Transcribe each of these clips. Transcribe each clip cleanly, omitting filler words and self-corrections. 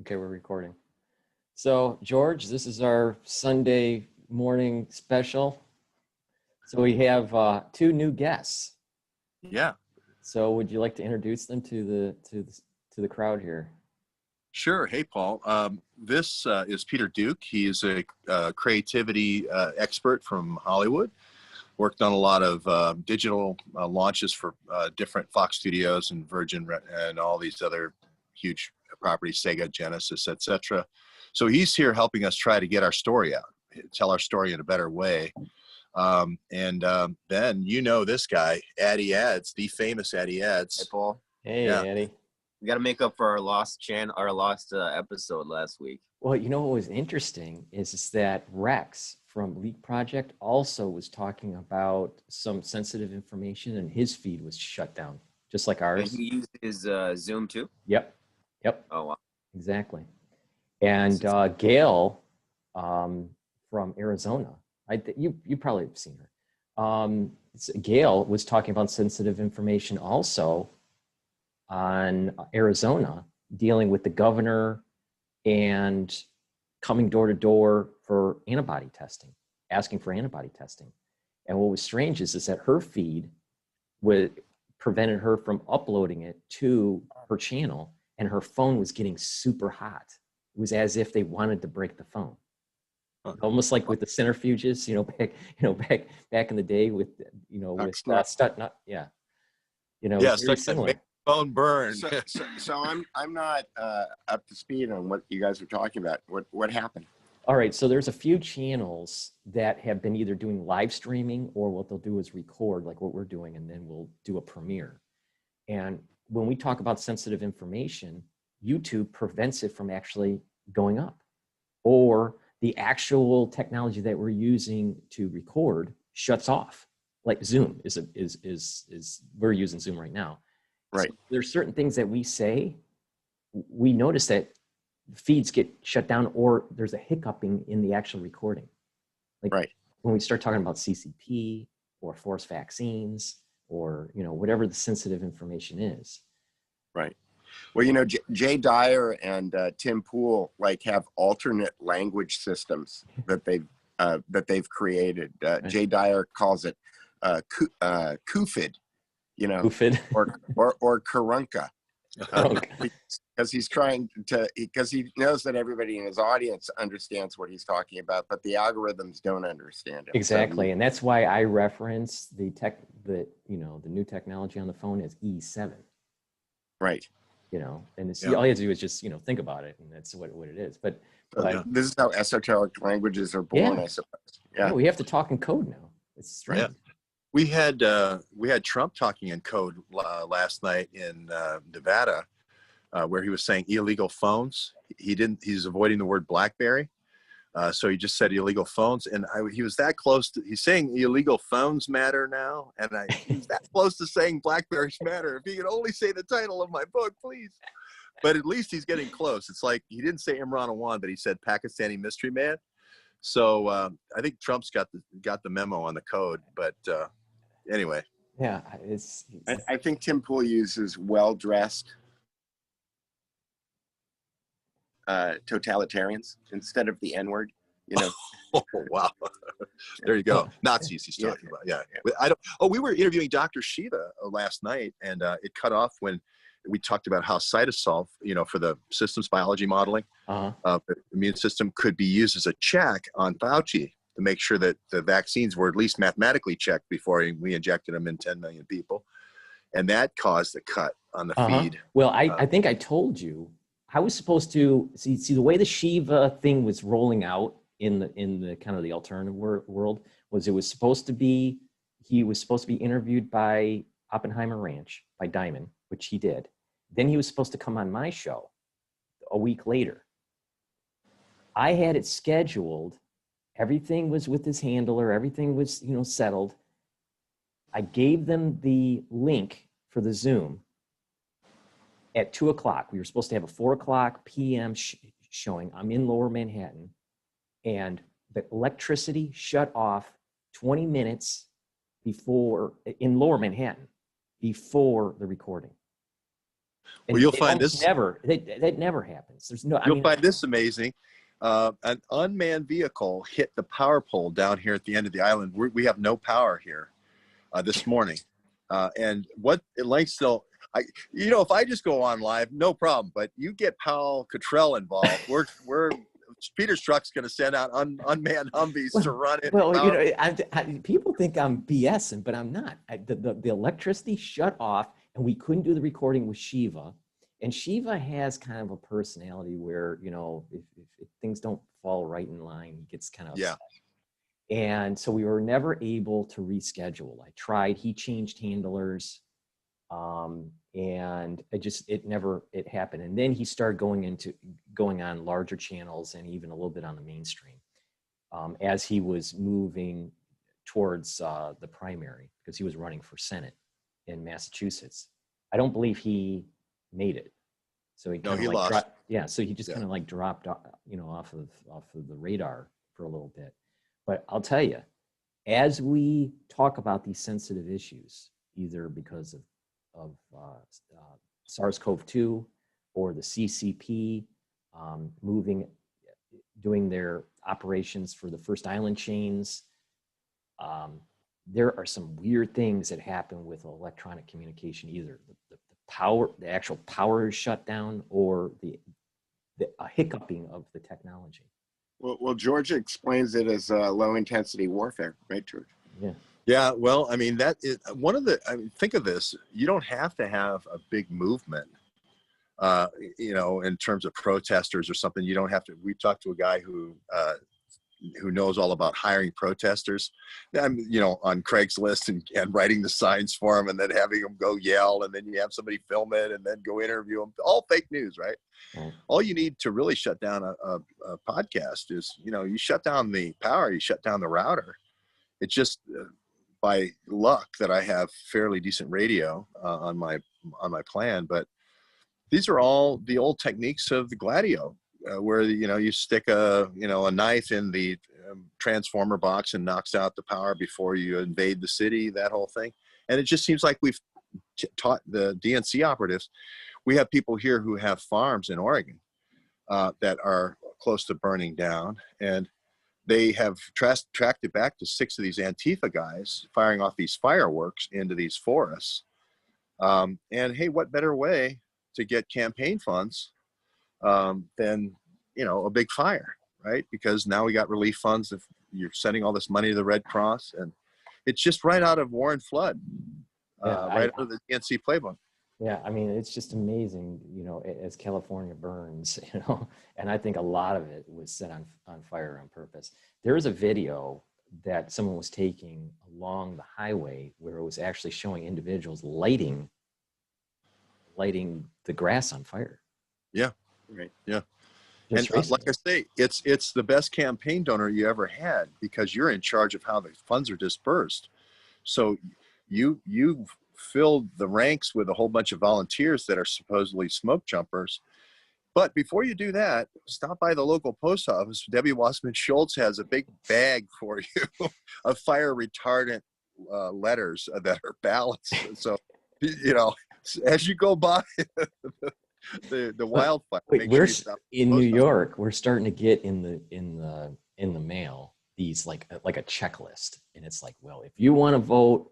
Okay, we're recording. So, George, this is our Sunday morning special. So we have two new guests. Yeah. So, would you like to introduce them to the crowd here? Sure. Hey, Paul. This is Peter Duke. He is a creativity expert from Hollywood. Worked on a lot of digital launches for different Fox Studios and Virgin and all these other huge properties, Sega, Genesis, etc. So he's here helping us try to get our story out, tell our story in a better way. Then you know this guy, Addy Ads, the famous Addy Ads. Hey, Paul. Hey, Yeah. Addy. We got to make up for our lost episode last week. Well, you know what was interesting is that Rex from Leak Project also was talking about some sensitive information, and his feed was shut down, just like ours. And he used his Zoom too? Yep. Oh, wow. Exactly. And Gail from Arizona, you probably have seen her. Gail was talking about sensitive information also on Arizona, dealing with the governor and coming door to door for antibody testing, asking for antibody testing. And what was strange is that her feed prevented her from uploading it to her channel, and her phone was getting super hot. It was as if they wanted to break the phone. Almost like with the centrifuges, back in the day with, Stuttnut. Yeah. Stuck similar. Phone burn. So I'm not up to speed on what you guys are talking about. What happened? All right, so there's a few channels that have been either doing live streaming, or what they'll do is record like what we're doing, and then we'll do a premiere. And when we talk about sensitive information, YouTube prevents it from actually going up, or the actual technology that we're using to record shuts off. Like Zoom is we're using Zoom right now. Right. So there's certain things that we say, we notice that feeds get shut down, or there's a hiccuping in the actual recording. Like right. When we start talking about CCP or forced vaccines, or whatever the sensitive information is. Right. Well, Jay Dyer and Tim Pool have alternate language systems that they've created. Right. Jay Dyer calls it Kufid, Kufid. or Karunka. Because he knows that everybody in his audience understands what he's talking about, but the algorithms don't understand it. Exactly, and that's why I reference the new technology on the phone as E7. Right. And all you have to do is just think about it, and that's what it is. But this is how esoteric languages are born, I suppose. Yeah, we have to talk in code now. It's strange. Yeah. We had Trump talking in code last night in Nevada, where he was saying illegal phones. He's avoiding the word BlackBerry. So he just said illegal phones, and he was that close to, he's saying illegal phones matter now, and he's that close to saying BlackBerries matter. If he could only say the title of my book, please. But at least he's getting close. It's like he didn't say Imran Awan, but he said Pakistani mystery man. So I think Trump's got the memo on the code. But anyway. Yeah, I think Tim Pool uses well-dressed totalitarians instead of the N-word, Oh, wow. There you go. Nazis he's talking about. Yeah. We were interviewing Dr. Shiva last night, and it cut off when we talked about how cytosolve, for the systems biology modeling, the immune system could be used as a check on Fauci to make sure that the vaccines were at least mathematically checked before we injected them in 10 million people. And that caused the cut on the feed. Well, I think I told you, I was supposed to see the way the Shiva thing was rolling out in the kind of the alternative world was he was supposed to be interviewed by Oppenheimer Ranch, by Diamond, which he did. Then he was supposed to come on my show a week later. I had it scheduled. Everything was with his handler. Everything was, settled. I gave them the link for the Zoom at 2:00. We were supposed to have a 4:00 p.m. showing. I'm in Lower Manhattan, and the electricity shut off 20 minutes in Lower Manhattan before the recording. And Well, you'll it find almost this. never, that never happens. There's no, I You'll mean, find this amazing. An unmanned vehicle hit the power pole down here at the end of the island. We have no power here this morning. And what it likes to, if I just go on live, no problem. But you get Cottrell involved. We're Peter's truck's going to send out unmanned Humvees to run it. well, you know, people think I'm BSing, but I'm not. The electricity shut off, and we couldn't do the recording with Shiva. And Shiva has kind of a personality where, you know, if things don't fall right in line, he gets kind of upset. And so we were never able to reschedule. I tried. He changed handlers, and it happened. And then he started going on larger channels and even a little bit on the mainstream as he was moving towards the primary, because he was running for Senate in Massachusetts. I don't believe he made it. So he lost. So he just kind of like dropped, off of the radar for a little bit. But I'll tell you, as we talk about these sensitive issues, either because of SARS-CoV-2 or the CCP doing their operations for the first island chains, there are some weird things that happen with electronic communication. Either the actual power is shut down, or the hiccuping of the technology. Well, George explains it as low intensity warfare, right, George? Yeah. Yeah. Well, I mean, that is one of the. I mean, think of this. You don't have to have a big movement, in terms of protesters or something. You don't have to. We talked to a guy who knows all about hiring protesters, on Craigslist and writing the signs for them, and then having them go yell, and then you have somebody film it and then go interview them. All fake news, right? Right. All you need to really shut down a podcast is, you shut down the power, you shut down the router. It's just by luck that I have fairly decent radio on my plan, but these are all the old techniques of the Gladio. Where you stick a knife in the transformer box and knocks out the power before you invade the city, that whole thing. And it just seems like we've taught the DNC operatives. We have people here who have farms in Oregon that are close to burning down, and they have tracked it back to 6 of these Antifa guys firing off these fireworks into these forests. And hey, what better way to get campaign funds than a big fire, right? Because now we got relief funds. If you're sending all this money to the Red Cross, and it's just right out of War and Flood, right out of the DNC playbook. Yeah, I mean, it's just amazing, as California burns, and I think a lot of it was set on fire on purpose. There is a video that someone was taking along the highway where it was actually showing individuals lighting the grass on fire. Yeah. Right. Yeah. Just And like I say, it's the best campaign donor you ever had, because you're in charge of how the funds are dispersed. So you've filled the ranks with a whole bunch of volunteers that are supposedly smoke jumpers. But before you do that, stop by the local post office. Debbie Wasserman Schultz has a big bag for you of fire retardant letters that are ballots. So, as you go by the wildfire. Wait, we're in New York. We're starting to get in the mail these like a checklist, and it's like, well, if you want to vote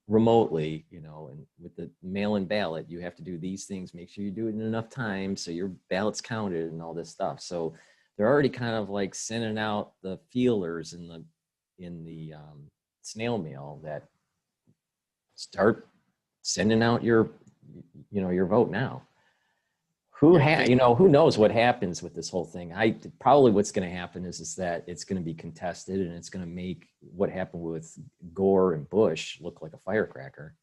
remotely, and with the mail-in ballot, you have to do these things. Make sure you do it in enough time so your ballot's counted and all this stuff. So they're already kind of like sending out the feelers in the snail mail that start sending out your vote now. Who knows what happens with this whole thing? Probably what's going to happen is that it's going to be contested, and it's going to make what happened with Gore and Bush look like a firecracker.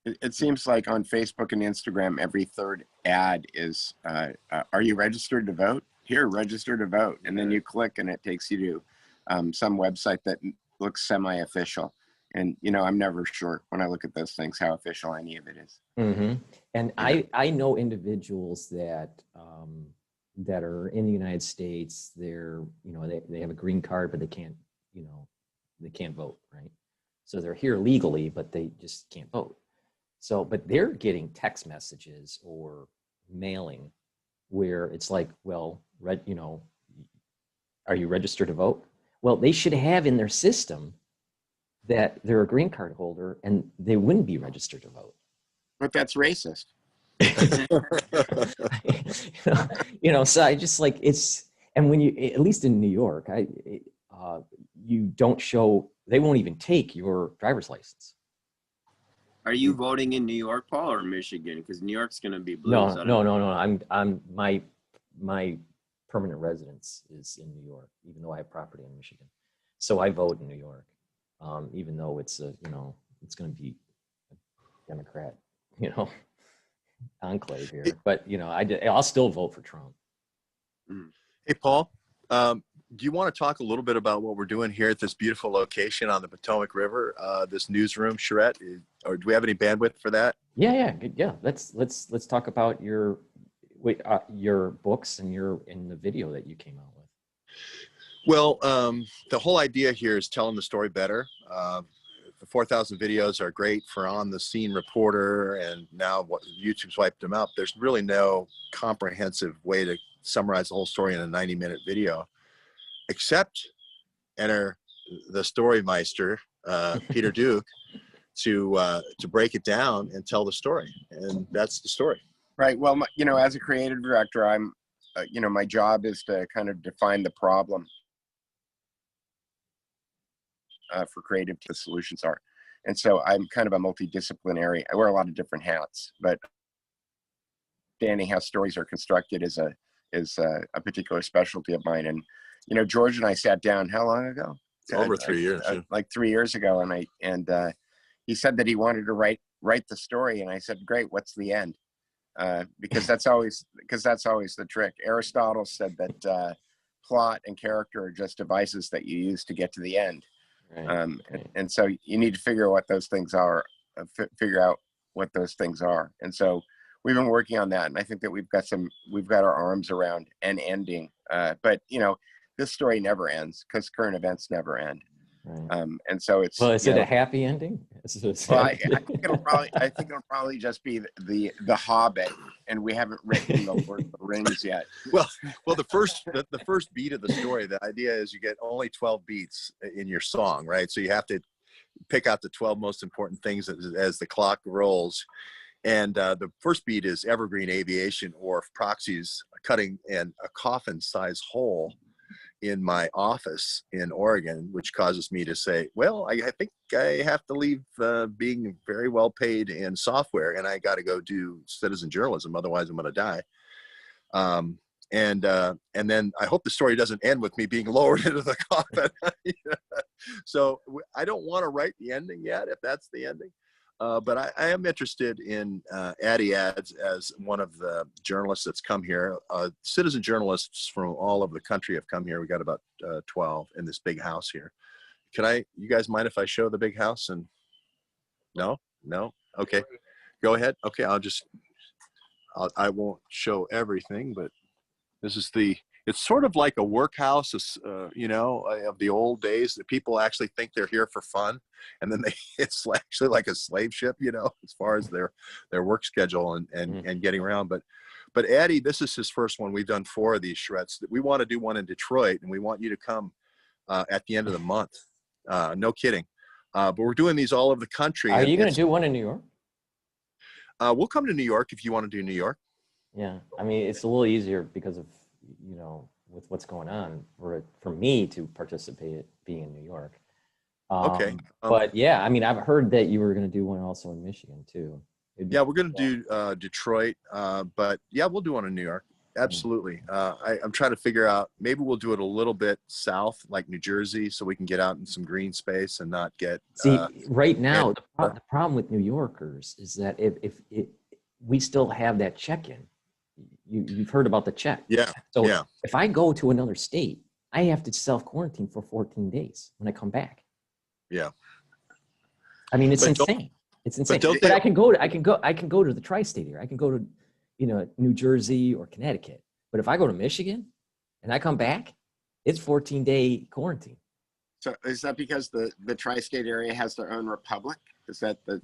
It seems like on Facebook and Instagram, every third ad is, are you registered to vote? Here, register to vote. And then you click and it takes you to some website that looks semi-official. And, I'm never sure when I look at those things how official any of it is. Mm-hmm. And I know individuals that are in the United States. They're, they have a green card, but they can't vote, right? So they're here legally, but they just can't vote. So, but they're getting text messages or mailing where it's like, well, are you registered to vote? Well, they should have in their system that they're a green card holder and they wouldn't be registered to vote. But that's racist. So I just like and when you, at least in New York, you don't show, they won't even take your driver's license. Are you voting in New York, Paul, or Michigan? Because New York's going to be blue. No. I'm my permanent residence is in New York, even though I have property in Michigan. So I vote in New York, even though it's it's going to be a Democrat, enclave here. But I'll still vote for Trump. Hey, Paul, do you want to talk a little bit about what we're doing here at this beautiful location on the Potomac River, this newsroom, Charette? Or do we have any bandwidth for that? Yeah. Let's talk about your books and the video that you came out with. Well, the whole idea here is telling the story better. The 4,000 videos are great for on-the-scene reporter, and now what YouTube's wiped them out. There's really no comprehensive way to summarize the whole story in a 90-minute video, except enter the story meister, Peter Duke, to break it down and tell the story, and that's the story. Right. Well, as a creative director, I'm, my job is to kind of define the problem for creative, the solutions are. And so I'm kind of a multidisciplinary, I wear a lot of different hats, but understanding how stories are constructed is a particular specialty of mine. And, George and I sat down, how long ago? Over 3 years. Like 3 years ago. And he said that he wanted to write the story. And I said, great, what's the end? Because that's always the trick. Aristotle said that plot and character are just devices that you use to get to the end. Right. And so you need to figure out what those things are. And so we've been working on that, and I think that we've got our arms around an ending. But this story never ends because current events never end. Right. And so it's, is it a happy ending? Well, I think it'll probably just be the Hobbit, and we haven't written the Lord of the Rings yet. Well, the first beat of the story, the idea is you get only 12 beats in your song, right? So you have to pick out the 12 most important things as the clock rolls. And the first beat is evergreen aviation, or proxies cutting a coffin-sized hole in my office in Oregon, which causes me to say, well, I think I have to leave being very well paid in software, and I got to go do citizen journalism. Otherwise I'm going to die. And then I hope the story doesn't end with me being lowered into the coffin. So I don't want to write the ending yet, if that's the ending. But I am interested in Addy Ads as one of the journalists that's come here. Citizen journalists from all over the country have come here. We got about 12 in this big house here. You guys mind if I show the big house? And no? Okay, go ahead. Okay, I won't show everything, but this is it's sort of like a workhouse, of the old days, that people actually think they're here for fun. And then it's actually like a slave ship, as far as their work schedule and getting around. But Addy, this is his first one. We've done 4 of these shreds. We want to do one in Detroit, and we want you to come at the end of the month. No kidding. But we're doing these all over the country. Are you going to do one in New York? We'll come to New York if you want to do New York. Yeah. I mean, it's a little easier because of, with what's going on for me to participate being in New York. Okay. But yeah, I mean, I've heard that you were going to do one also in Michigan too. Yeah, we're going to do Detroit, but yeah, we'll do one in New York. Absolutely. I'm trying to figure out, maybe we'll do it a little bit south, like New Jersey, so we can get out in some green space and not get. See, right now, the problem with New Yorkers is that if we still have that check-in. You've heard about the check. Yeah. So if I go to another state, I have to self-quarantine for 14 days when I come back. Yeah. I mean, it's insane. It's insane. But I can go to the tri-state area. I can go to, New Jersey or Connecticut. But if I go to Michigan and I come back, it's 14-day quarantine. So is that because the tri-state area has their own republic? Is that the?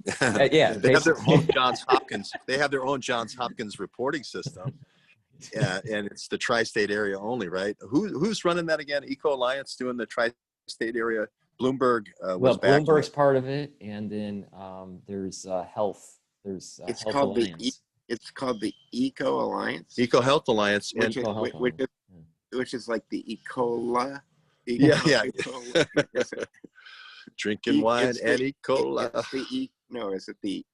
Yeah, They have their basically. own Johns Hopkins. They have their own Johns Hopkins reporting system, and it's the tri-state area only, right? Who's running that again? Eco Alliance doing the tri-state area. Bloomberg was Well, backing Bloomberg's it. part of it, and then there's health. There's It's Health called Alliance. it's called the Eco Alliance, Eco Health Alliance, and which is Eco Health which Alliance. is which is like the Ecola. Yeah. Is it drinking wine it's and the- E. coli. It's the no, is it the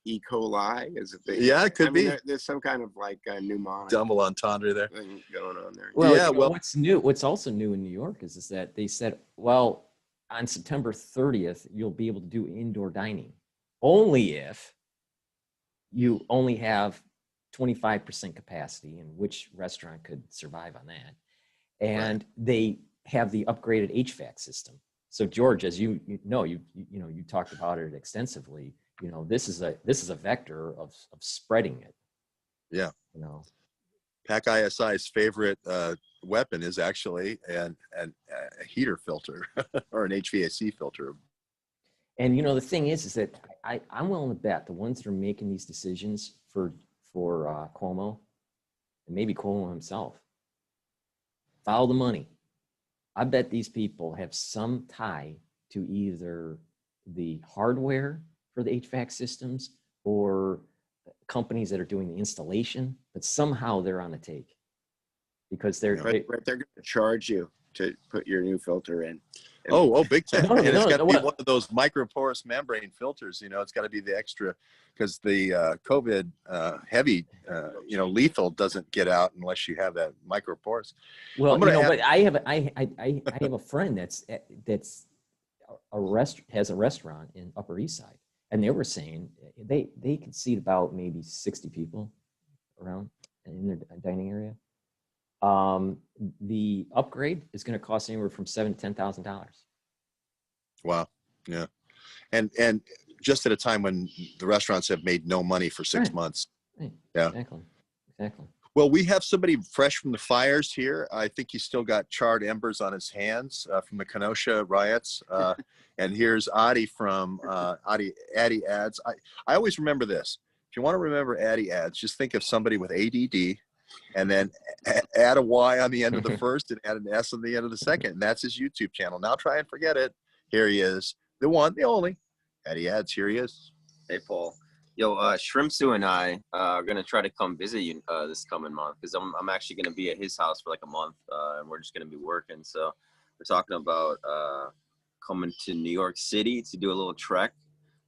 E. coli? Is it the? Yeah, it could be. There's some kind of like mnemonic Double entendre there. thing going on there. Well, Yeah, well- what's new? What's also new in New York is that they said, well, on September 30th, you'll be able to do indoor dining, only if you only have 25% capacity, and which restaurant could survive on that? And they have the upgraded HVAC system. So George, as you know, you talked about it extensively. You know, this is a vector of spreading it. Yeah. You know. PAC ISI's favorite weapon is actually a heater filter or an HVAC filter. And you know, the thing is that I'm willing to bet the ones that are making these decisions for Cuomo, and maybe Cuomo himself, follow the money. I bet these people have some tie to either the hardware for the HVAC systems or companies that are doing the installation, but somehow they're on the take because they're But they're going to charge you to put your new filter in. Oh, big time. No, And it's got to be what- one of those microporous membrane filters. You know, it's got to be the extra, because the COVID heavy, lethal doesn't get out unless you have that microporous. Well, I'm gonna but I have a friend that's has a restaurant in Upper East Side, and they were saying they could seat about maybe 60 people around in their dining area. The upgrade is going to cost anywhere from $7,000 to $10,000. Wow. Yeah. And just at a time when the restaurants have made no money for 6 Right. months. Right. Yeah. Exactly. Well, we have somebody fresh from the fires here. I think he's still got charred embers on his hands from the Kenosha riots. And here's Addy from Addy Ads. I always remember this. If you want to remember Addy Ads, just think of somebody with ADD and then add a Y on the end of the first and add an S on the end of the second. And that's his YouTube channel. Now try and forget it. Here he is. The one, the only. Addy Ads, here he is. Hey, Paul. Yo, Shrimp Sue and I are going to try to come visit you this coming month because I'm actually going to be at his house for like a month and we're just going to be working. So we're talking about coming to New York City to do a little trek.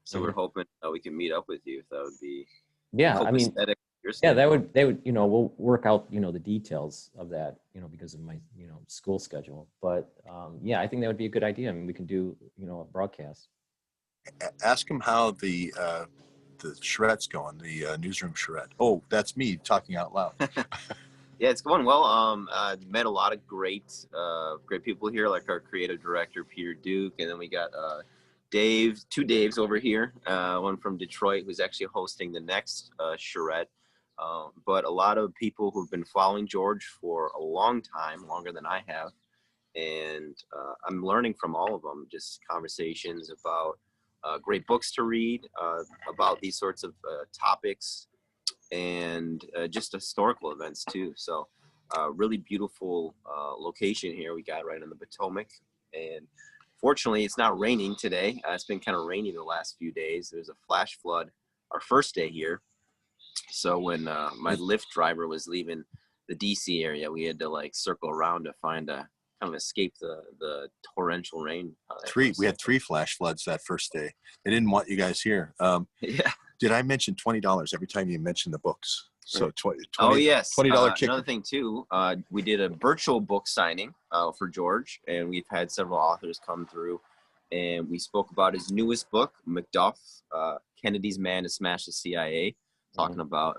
So we're hoping we can meet up with you if that would be Yeah, I mean, copacetic. yeah, they would, we'll work out, the details of that, because of my, school schedule. But yeah, I think that would be a good idea. I mean, we can do, a broadcast. Ask him how the charrette's going, the newsroom charrette. Oh, that's me talking out loud. Yeah, it's going well. I met a lot of great people here, like our creative director, Peter Duke. And then we got two Daves over here, one from Detroit who's actually hosting the next charrette. But a lot of people who've been following George for a long time, longer than I have. And I'm learning from all of them, just conversations about great books to read, about these sorts of topics, and just historical events too. So really beautiful location here we got right on the Potomac. And fortunately, it's not raining today. It's been kind of rainy the last few days. There's a flash flood our first day here. So when my Lyft driver was leaving the DC area, we had to like circle around to find a kind of escape the torrential rain. We had 3 flash floods that first day. They didn't want you guys here. Yeah. Did I mention $20 every time you mention the books? So 20 Oh yes. $20 kicker. Another thing too, we did a virtual book signing for George, and we've had several authors come through, and we spoke about his newest book, Macduff, Kennedy's Man to Smash the CIA, talking about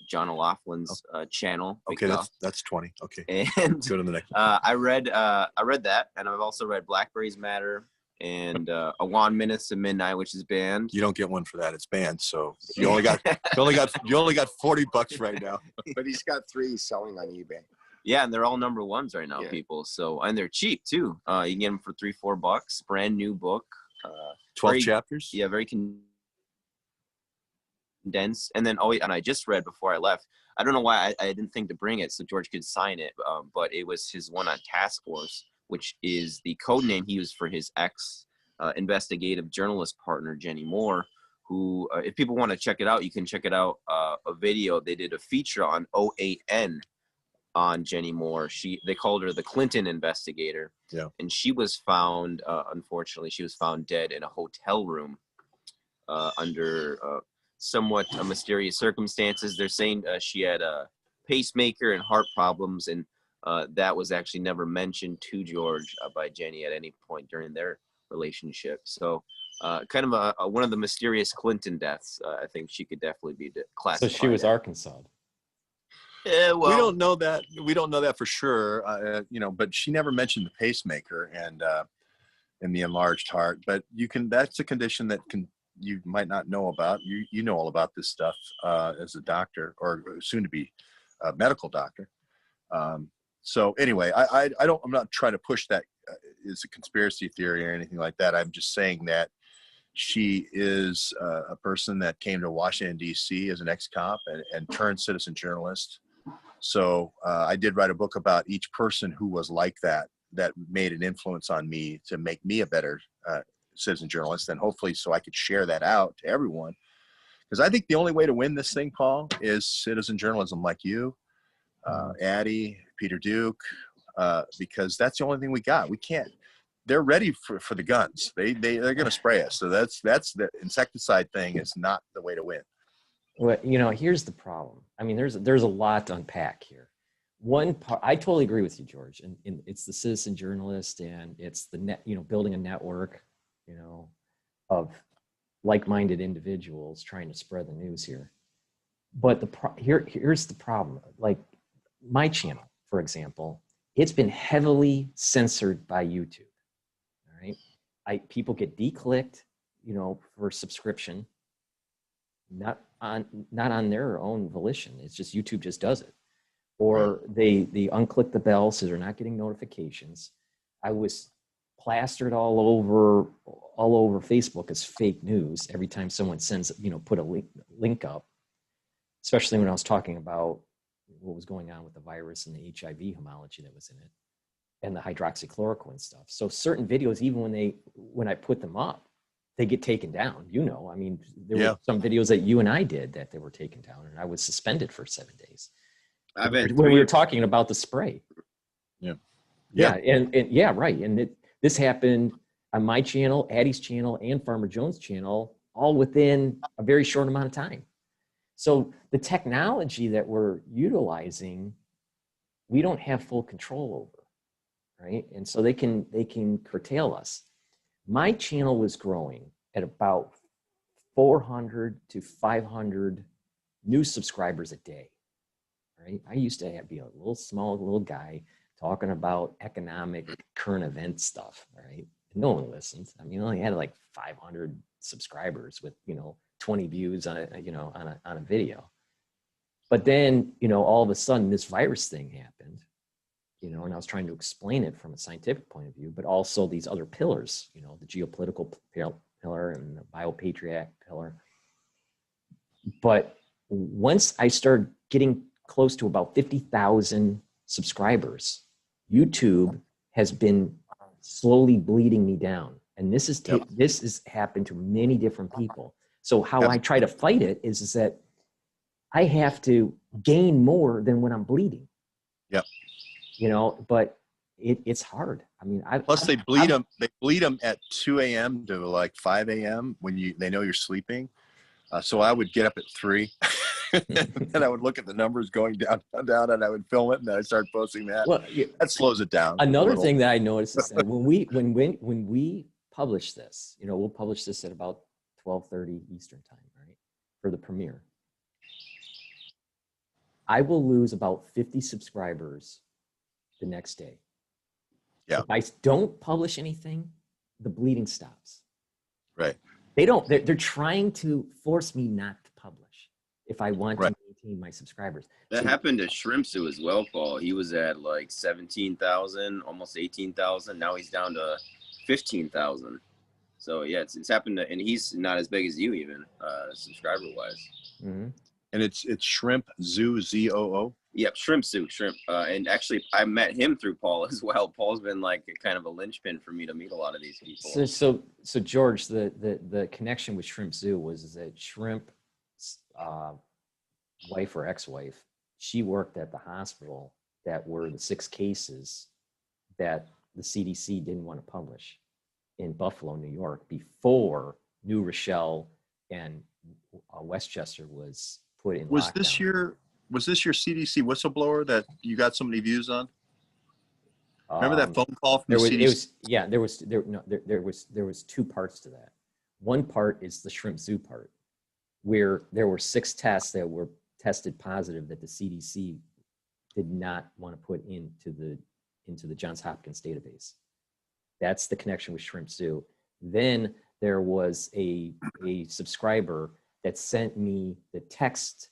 John O'Loughlin's channel. Okay, Macduff. that's 20. Okay. And Go to the next. I read that, and I've also read Blackberries Matter and A Wan Minutes to Midnight, which is banned. You don't get one for that. It's banned. So you only got $40 right now. But he's got 3 selling on eBay. Yeah, and they're all #1s right now, Yeah. people. So, and they're cheap too. You can get them for $3-4. Brand new book. 12 very, chapters. Yeah, very condensed. And then and I just read before I left. I don't know why I didn't think to bring it so George could sign it, but it was his one on Task Force, which is the code name he used for his investigative journalist partner, Jenny Moore, who, if people want to check it out, you can check it out, a video. They did a feature on OAN on Jenny Moore. They called her the Clinton investigator. Yeah. And she was found, unfortunately, she was found dead in a hotel room under somewhat mysterious circumstances. They're saying she had a pacemaker and heart problems, and that was actually never mentioned to George by Jenny at any point during their relationship. So kind of one of the mysterious Clinton deaths. I think she could definitely be classified. So she was Arkansas. Yeah, well, we don't know that. We don't know that for sure. But she never mentioned the pacemaker and the enlarged heart. But that's a condition that you might not know about. You know all about this stuff as a doctor, or soon to be a medical doctor. So anyway, I'm not trying to push that as a conspiracy theory or anything like that. I'm just saying that she is a person that came to Washington, D.C. as an ex-cop and turned citizen journalist. So I did write a book about each person who was like that made an influence on me to make me a better citizen journalist, and hopefully so I could share that out to everyone. Because I think the only way to win this thing, Paul, is citizen journalism like you, Addy, Peter Duke, because that's the only thing we got. We can't. They're ready for the guns. They're going to spray us. So that's the insecticide thing is not the way to win. Well, here's the problem. I mean, there's a lot to unpack here. One part, I totally agree with you, George, and it's the citizen journalist, and it's the building a network, of like-minded individuals trying to spread the news here. But here's the problem. Like my channel, for example, it's been heavily censored by YouTube. All right, people get declicked, for subscription, not on their own volition. It's just YouTube just does it, or they unclick the bell so they're not getting notifications. I was plastered all over Facebook as fake news every time someone sends, put a link up, especially when I was talking about what was going on with the virus and the HIV homology that was in it and the hydroxychloroquine stuff. So certain videos, even when I put them up, they get taken down. I mean, there were some videos that you and I did that they were taken down, and I was suspended for 7 days. When we were talking about the spray. Yeah. And yeah, right. And this happened on my channel, Addy's channel, and Farmer Jones' channel, all within a very short amount of time. So the technology that we're utilizing, we don't have full control over, right? And so they can curtail us. My channel was growing at about 400 to 500 new subscribers a day, right? I used to be a small guy talking about economic current event stuff, right? No one listens. I mean, I only had like 500 subscribers with, 20 views on a video. But then, all of a sudden this virus thing happened, and I was trying to explain it from a scientific point of view, but also these other pillars, the geopolitical pillar and the biopatriot pillar. But once I started getting close to about 50,000 subscribers, YouTube has been slowly bleeding me down. And this has happened to many different people. So how I try to fight it is that I have to gain more than when I'm bleeding. Yep. But it's hard. I mean, plus they bleed them. They bleed them at 2 a.m. to like 5 a.m. when they know you're sleeping. So I would get up at 3, and I would look at the numbers going down, and I would film it, and then I start posting that. Well, that slows it down. Another thing that I noticed is that when we publish this, we'll publish this at about 12:30 Eastern time, right, for the premiere. I will lose about 50 subscribers the next day. Yeah. If I don't publish anything, the bleeding stops. Right. They're trying to force me not to publish if I want to maintain my subscribers. That happened to Shrimpsu as well, Paul. He was at like 17,000, almost 18,000. Now he's down to 15,000. So yeah, it's happened to, and he's not as big as you even, subscriber wise. Mm-hmm. And it's Shrimp Zoo, ZOO. Yep, Shrimp Zoo, Shrimp. And actually, I met him through Paul as well. Paul's been like a kind of a linchpin for me to meet a lot of these people. So George, the connection with Shrimp Zoo was that Shrimp, wife or ex-wife, she worked at the hospital that were the 6 cases that the CDC didn't want to publish in Buffalo, New York, before New Rochelle and Westchester was put in lockdown. Was this your CDC whistleblower that you got so many views on? Remember that phone call from the CDC? There was 2 parts to that. One part is the Shrimp Zoo part, where there were 6 tests that were tested positive that the CDC did not want to put into the Johns Hopkins database. That's the connection with Shrimp Zoo. Then there was a subscriber that sent me the text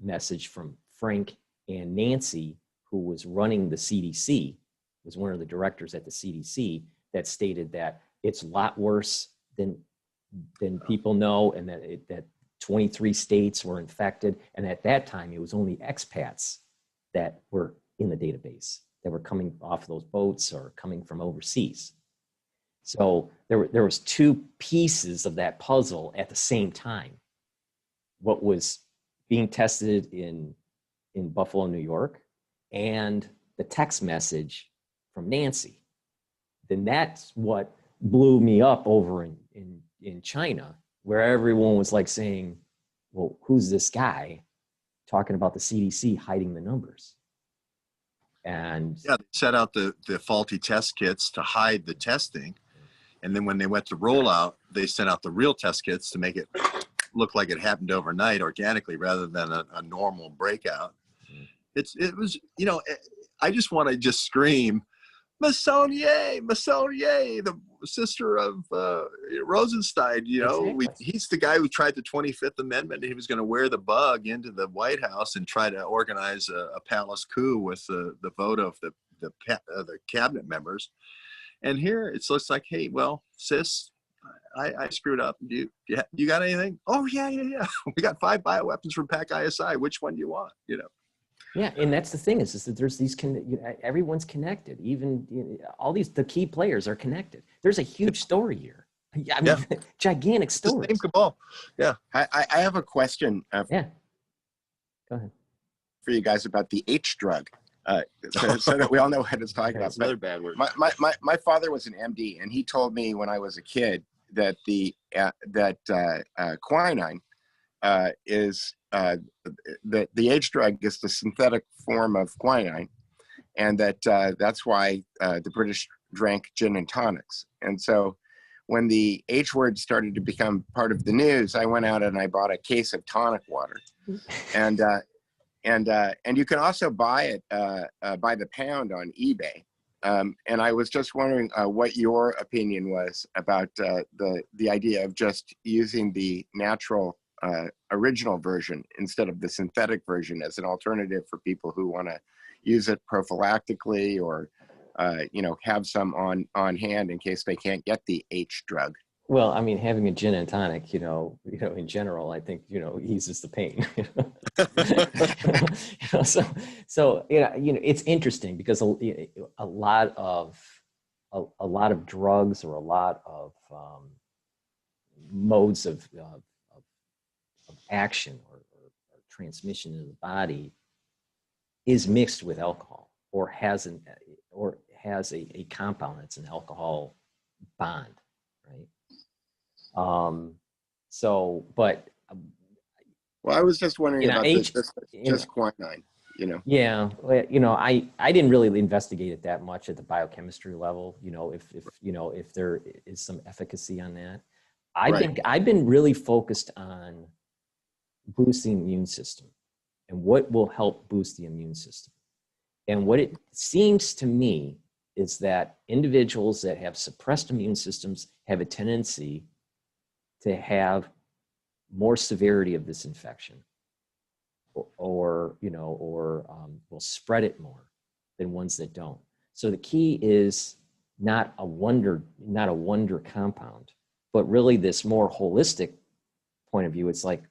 message from Frank and Nancy, who was running the CDC, was one of the directors at the CDC, that stated that it's a lot worse than people know, and that 23 states were infected. And at that time, it was only expats that were in the database, that were coming off those boats or coming from overseas. So there was 2 pieces of that puzzle at the same time. What was being tested in Buffalo, New York, and the text message from Nancy. Then that's what blew me up over in China, where everyone was like saying, well, who's this guy talking about the CDC hiding the numbers? And yeah, they set out the faulty test kits to hide the testing. And then when they went to roll out, they sent out the real test kits to make it look like it happened overnight organically rather than a normal breakout. It was, I just want to just scream, Masonier, the sister of Rosenstein, Exactly. he's the guy who tried the 25th Amendment. He was going to wear the bug into the White House and try to organize a palace coup with the vote of the cabinet members. And here it's looks like, hey, well, sis, I screwed up. You got anything? Oh, yeah. We got 5 bioweapons from PAC ISI. Which one do you want? Yeah, and that's the thing is that there's these everyone's connected. Even all the key players are connected. There's a huge story here. I mean, gigantic story. Same cabal. Yeah. I have a question. Yeah. Go ahead. For you guys about the H drug. So that we all know what it's talking about. Another bad word. My father was an MD, and he told me when I was a kid that quinine is the H drug is the synthetic form of quinine, and that's why the British drank gin and tonics. And so when the H word started to become part of the news, I went out and I bought a case of tonic water, and you can also buy it by the pound on eBay. And I was just wondering what your opinion was about the idea of just using the natural original version instead of the synthetic version as an alternative for people who want to use it prophylactically or have some on hand in case they can't get the H drug. Well, I mean, having a gin and tonic, in general, I think, eases the pain. So it's interesting because a lot of drugs or a lot of modes of action or transmission in the body is mixed with alcohol or has a compound that's an alcohol bond, right? Well, I was just wondering about just quinine, Yeah, I didn't really investigate it that much at the biochemistry level. If there is some efficacy on that. I've been really focused on boosting the immune system and what will help boost the immune system. And what it seems to me is that individuals that have suppressed immune systems have a tendency to have more severity of this infection or will spread it more than ones that don't. So the key is not a wonder compound, But really this more holistic point of view, it's like,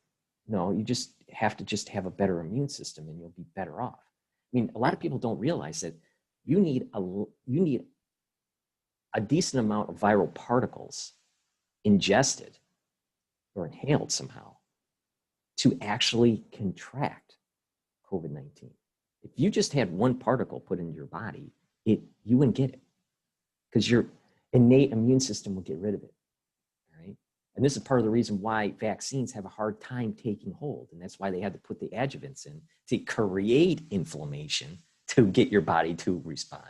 no, you just have to just have a better immune system and you'll be better off. I mean, a lot of people don't realize that you need a decent amount of viral particles ingested or inhaled somehow to actually contract COVID-19. If you just had one particle put into your body, you wouldn't get it because your innate immune system will get rid of it. Right? And this is part of the reason why vaccines have a hard time taking hold. And that's why they had to put the adjuvants in to create inflammation to get your body to respond.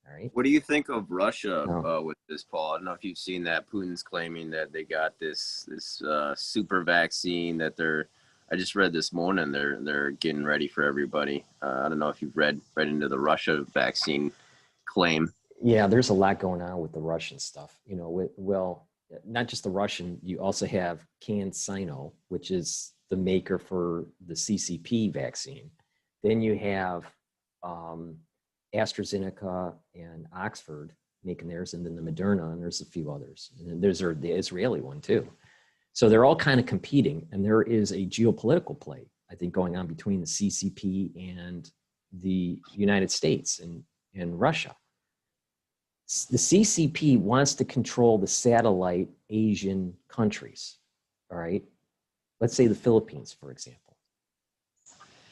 All right. What do you think of Russia with this, Paul? I don't know if you've seen that. Putin's claiming that they got this super vaccine that I just read this morning. They're getting ready for everybody. I don't know if you've read into the Russia vaccine claim. Yeah, there's a lot going on with the Russian stuff. You know, well, not just the Russian. You also have CanSino, which is the maker for the CCP vaccine. Then you have AstraZeneca and Oxford making theirs, and then the Moderna, and there's a few others. And then there's the Israeli one too. So they're all kind of competing, and there is a geopolitical play, I think, going on between the CCP and the United States and Russia. The CCP wants to control the satellite Asian countries, all right? Let's say the Philippines, for example.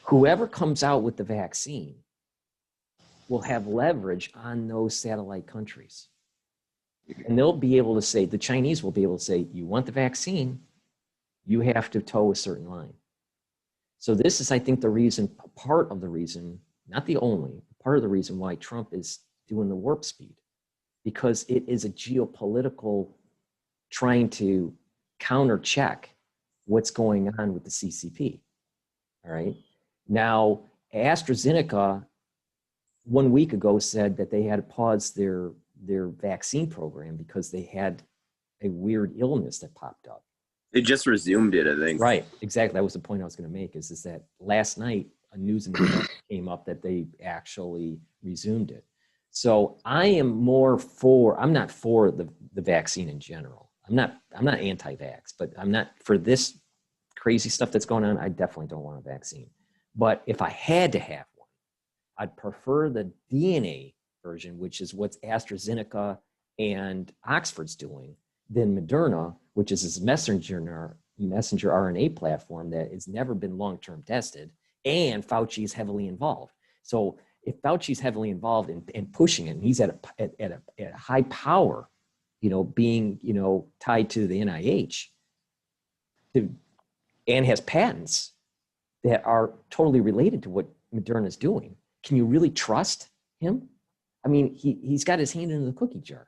Whoever comes out with the vaccine will have leverage on those satellite countries. And they'll be able to say, the Chinese will be able to say, you want the vaccine, you have to toe a certain line. So this is, I think, the reason, part of the reason, not the only, part of the reason why Trump is doing the warp speed, because it is a geopolitical trying to counter check what's going on with the CCP. All right. Now, AstraZeneca 1 week ago said that they had to pause their vaccine program because they had a weird illness that popped up. They just resumed it, I think. Right, exactly. That was the point I was going to make, is that last night a news announcement came up that they actually resumed it. So I am I'm not for the vaccine in general. I'm not anti-vax, but I'm not for this crazy stuff that's going on. I definitely don't want a vaccine. But if I had to have one, I'd prefer the DNA version, which is what AstraZeneca and Oxford's doing, than Moderna, which is this messenger RNA platform that has never been long-term tested, and Fauci is heavily involved. So if Fauci's heavily involved in pushing it, and he's at a high power, being, tied to the NIH, and has patents that are totally related to what Moderna is doing, can you really trust him? I mean, he's got his hand in the cookie jar.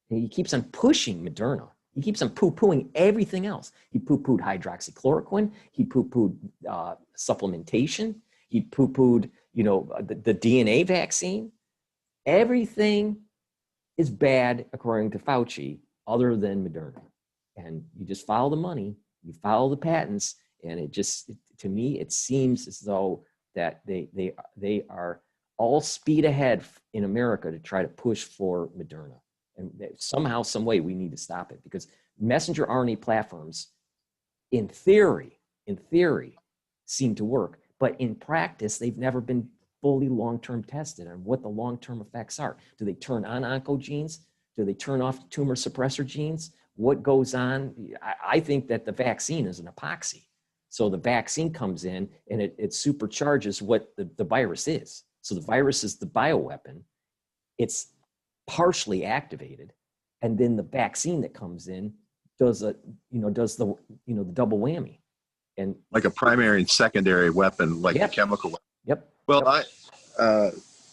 And he keeps on pushing Moderna. He keeps on poo-pooing everything else. He poo-pooed hydroxychloroquine. He poo-pooed supplementation. He poo-pooed, the DNA vaccine. Everything is bad, according to Fauci, other than Moderna. And you just follow the money, you follow the patents, and to me, it seems as though that they are all speed ahead in America to try to push for Moderna. And somehow, some way, we need to stop it, because messenger RNA platforms, in theory, seem to work. But in practice, they've never been fully long-term tested on what the long-term effects are. Do they turn on oncogenes? Do they turn off tumor suppressor genes? What goes on? I think that the vaccine is an epoxy. So the vaccine comes in and it supercharges what the virus is. So the virus is the bioweapon. It's partially activated, and then the vaccine that comes in does the double whammy, and like a primary and secondary weapon, like a chemical weapon. Yep. Well,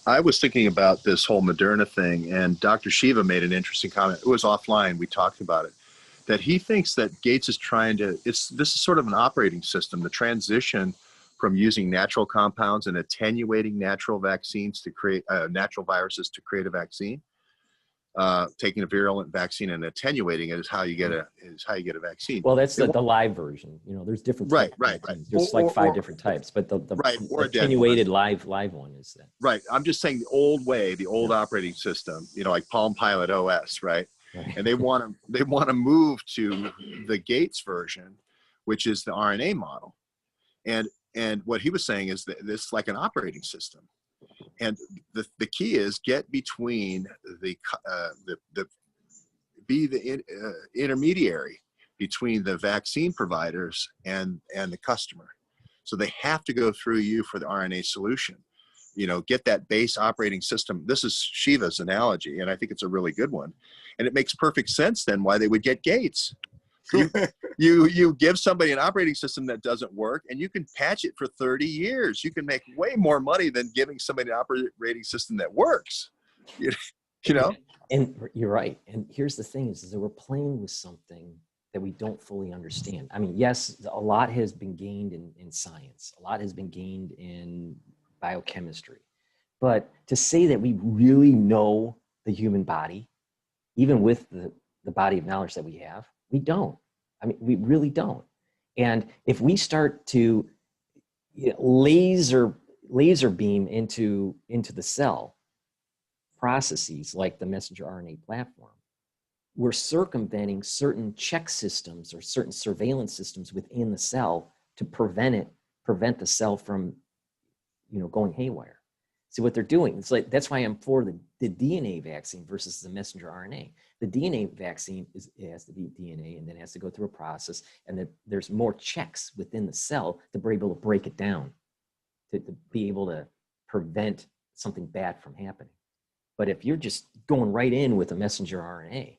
I was thinking about this whole Moderna thing, and Dr. Shiva made an interesting comment. It was offline. We talked about it, that he thinks that Gates is trying to, this is sort of an operating system, the transition from using natural compounds and attenuating natural vaccines to create natural viruses to create a vaccine. Taking a virulent vaccine and attenuating it is how you get a vaccine. Well, that's the live version. There's different types. Right. There's five different types, but the attenuated live one is that. Right. I'm just saying the old way, the old operating system. Like Palm Pilot OS, right? Right. And they want to move to the Gates version, which is the RNA model. And what he was saying is that this is like an operating system. And the key is get between be the intermediary between the vaccine providers and the customer. So they have to go through you for the RNA solution. You know, get that base operating system. This is Shiva's analogy, and I think it's a really good one. And it makes perfect sense then why they would get Gates. You give somebody an operating system that doesn't work, and you can patch it for 30 years. You can make way more money than giving somebody an operating system that works. You know? And you're right. And here's the thing is that we're playing with something that we don't fully understand. I mean, yes, a lot has been gained in science. A lot has been gained in biochemistry. But to say that we really know the human body, even with the body of knowledge that we have, we don't. I mean, we really don't. And if we start to laser beam into the cell processes like the messenger RNA platform, we're circumventing certain check systems or certain surveillance systems within the cell to prevent the cell from, going haywire. See what they're doing. It's like, that's why I'm for the DNA vaccine versus the messenger RNA. The DNA vaccine it has to be DNA, and then it has to go through a process, and there's more checks within the cell to be able to break it down, to be able to prevent something bad from happening. But if you're just going right in with a messenger RNA,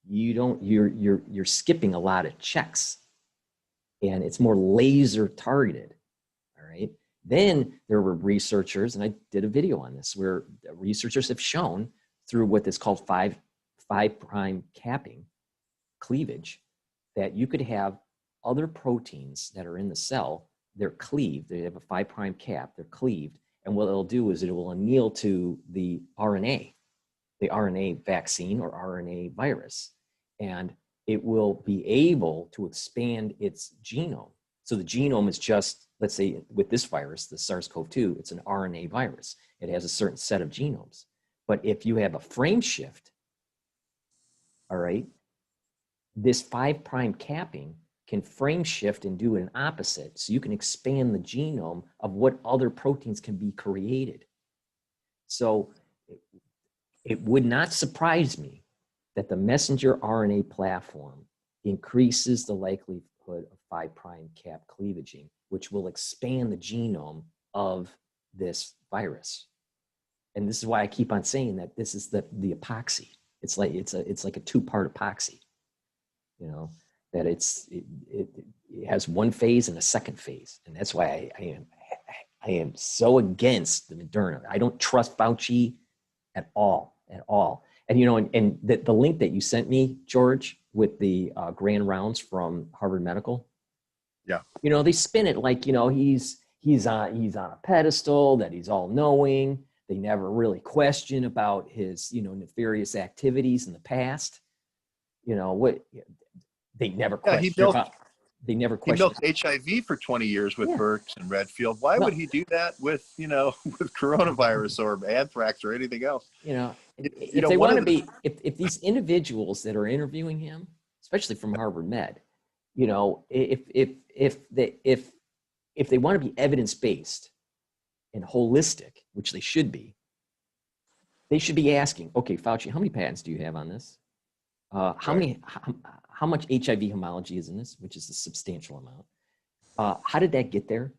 you're skipping a lot of checks, and it's more laser targeted. All right. Then there were researchers, and I did a video on this, where researchers have shown through what is called 5' capping cleavage, that you could have other proteins that are in the cell. They're cleaved. They have a 5' cap. They're cleaved. And what it'll do is it will anneal to the RNA vaccine or RNA virus. And it will be able to expand its genome. So the genome is just, let's say with this virus, the SARS-CoV-2, it's an RNA virus. It has a certain set of genomes. But if you have a frame shift, all right, this 5' capping can frame shift and do an opposite. So you can expand the genome of what other proteins can be created. So it would not surprise me that the messenger RNA platform increases the likelihood of 5' cap cleavaging, which will expand the genome of this virus. And this is why I keep on saying that this is the epoxy. It's like a two-part epoxy, that it has one phase and a second phase. And that's why I am so against the Moderna. I don't trust Fauci at all. And the link that you sent me, George, with the grand rounds from Harvard Medical. Yeah. They spin it like, he's on a pedestal, that he's all knowing. They never really question about his, nefarious activities in the past. They never question They never question. He milked HIV for 20 years with Birx and Redfield. Why would he do that with, with coronavirus or anthrax or anything else? If they want to be, if these individuals that are interviewing him, especially from Harvard Med, if they want to be evidence-based and holistic, which they should be asking, okay, Fauci, how many patents do you have on this? How much HIV homology is in this, which is a substantial amount? How did that get there?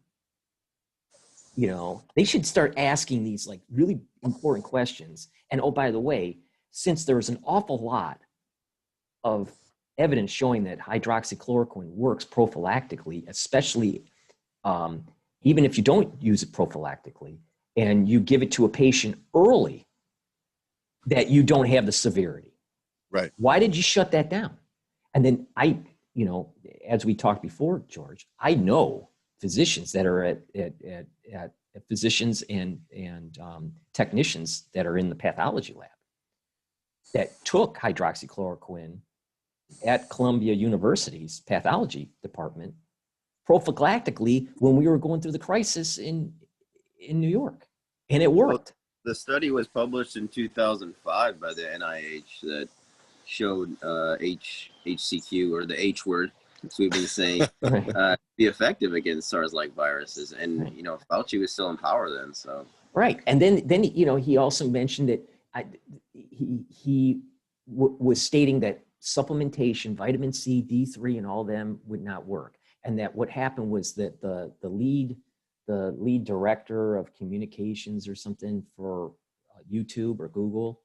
They should start asking these like really important questions. And oh, by the way, since there's an awful lot of evidence showing that hydroxychloroquine works prophylactically, especially even if you don't use it prophylactically and you give it to a patient early, that you don't have the severity. Right. Why did you shut that down? And then as we talked before, George, I know physicians that are at physicians and technicians that are in the pathology lab that took hydroxychloroquine at Columbia University's pathology department prophylactically when we were going through the crisis in New York, and it worked. The study was published in 2005 by the NIH that showed HCQ, or the H word, as we've been saying, Right. be effective against SARS-like viruses. And Right. you know, Fauci was still in power then, so. Right. And then you know, he also mentioned that he was stating that supplementation, vitamin C, D3, and all them would not work. And that what happened was that the lead director of communications or something for YouTube or Google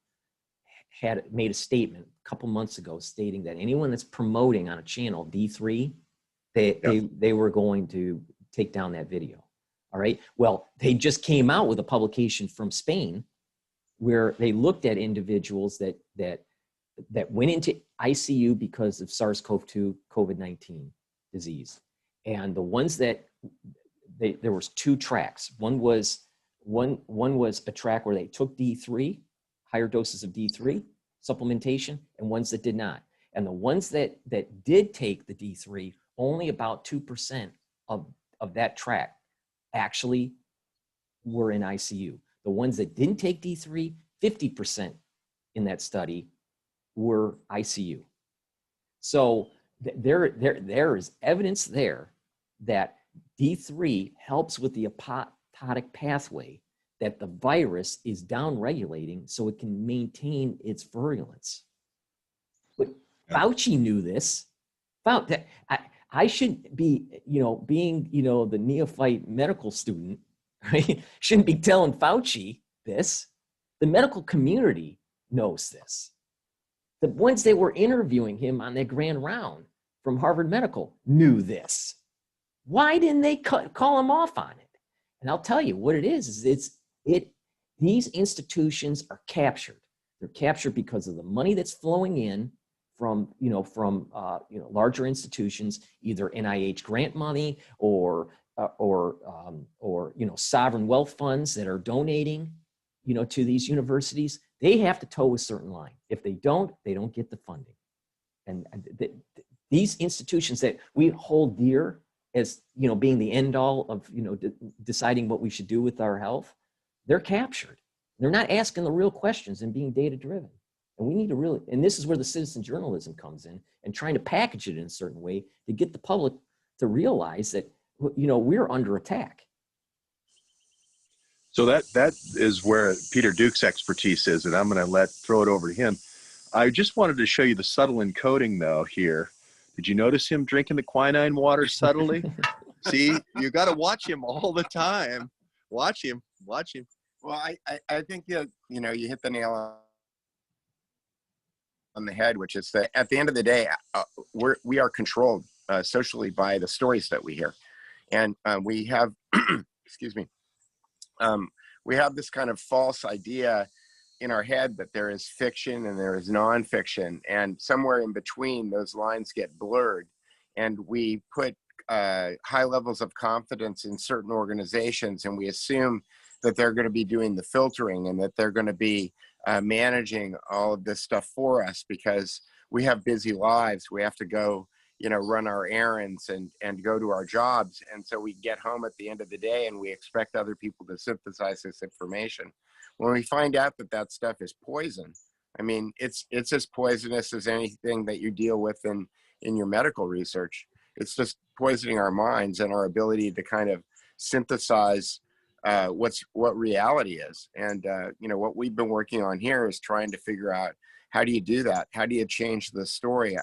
had made a statement a couple months ago stating that anyone that's promoting on a channel D3, they were going to take down that video. All right. Well, they just came out with a publication from Spain where they looked at individuals that went into ICU because of SARS-CoV-2, COVID-19 disease. And the ones that there was two tracks. One was a track where they took D3, higher doses of D3 supplementation, and ones that did not. And the ones that did take the D3, only about 2% of that track actually were in ICU. The ones that didn't take D3, 50% in that study were ICU. So there is evidence there that D3 helps with the apoptotic pathway that the virus is downregulating so it can maintain its virulence. But Fauci knew this. I should be, you know, being, you know, the neophyte medical student, right? Shouldn't be telling Fauci this. The medical community knows this. The ones that were interviewing him on their grand round from Harvard Medical knew this. Why didn't they call him off on it? And I'll tell you what it is these institutions are captured. They're captured because of the money that's flowing in from larger institutions, either NIH grant money or sovereign wealth funds that are donating, to these universities. They have to toe a certain line. If they don't get the funding. And these institutions that we hold dear as, being the end all of, deciding what we should do with our health, they're captured. They're not asking the real questions and being data driven. And we need to really, and this is where the citizen journalism comes in, and trying to package it in a certain way to get the public to realize that, we're under attack. So that is where Peter Duke's expertise is, and I'm going to throw it over to him. I just wanted to show you the subtle encoding, though, here. Did you notice him drinking the quinine water subtly? See, you got to watch him all the time. Watch him. Well, I think you hit the nail on the head, which is that at the end of the day, we are controlled socially by the stories that we hear, and we have, excuse me, we have this kind of false idea in our head that there is fiction and there is nonfiction, and somewhere in between those lines get blurred, and we put high levels of confidence in certain organizations, and we assume that they're going to be doing the filtering and that they're going to be managing all of this stuff for us, because we have busy lives. We have to go, run our errands and go to our jobs. And so we get home at the end of the day and we expect other people to synthesize this information. When we find out that that stuff is poison, I mean, it's as poisonous as anything that you deal with in your medical research. It's just poisoning our minds and our ability to kind of synthesize what reality is. And what we've been working on here is trying to figure out, how do you do that? How do you change the story?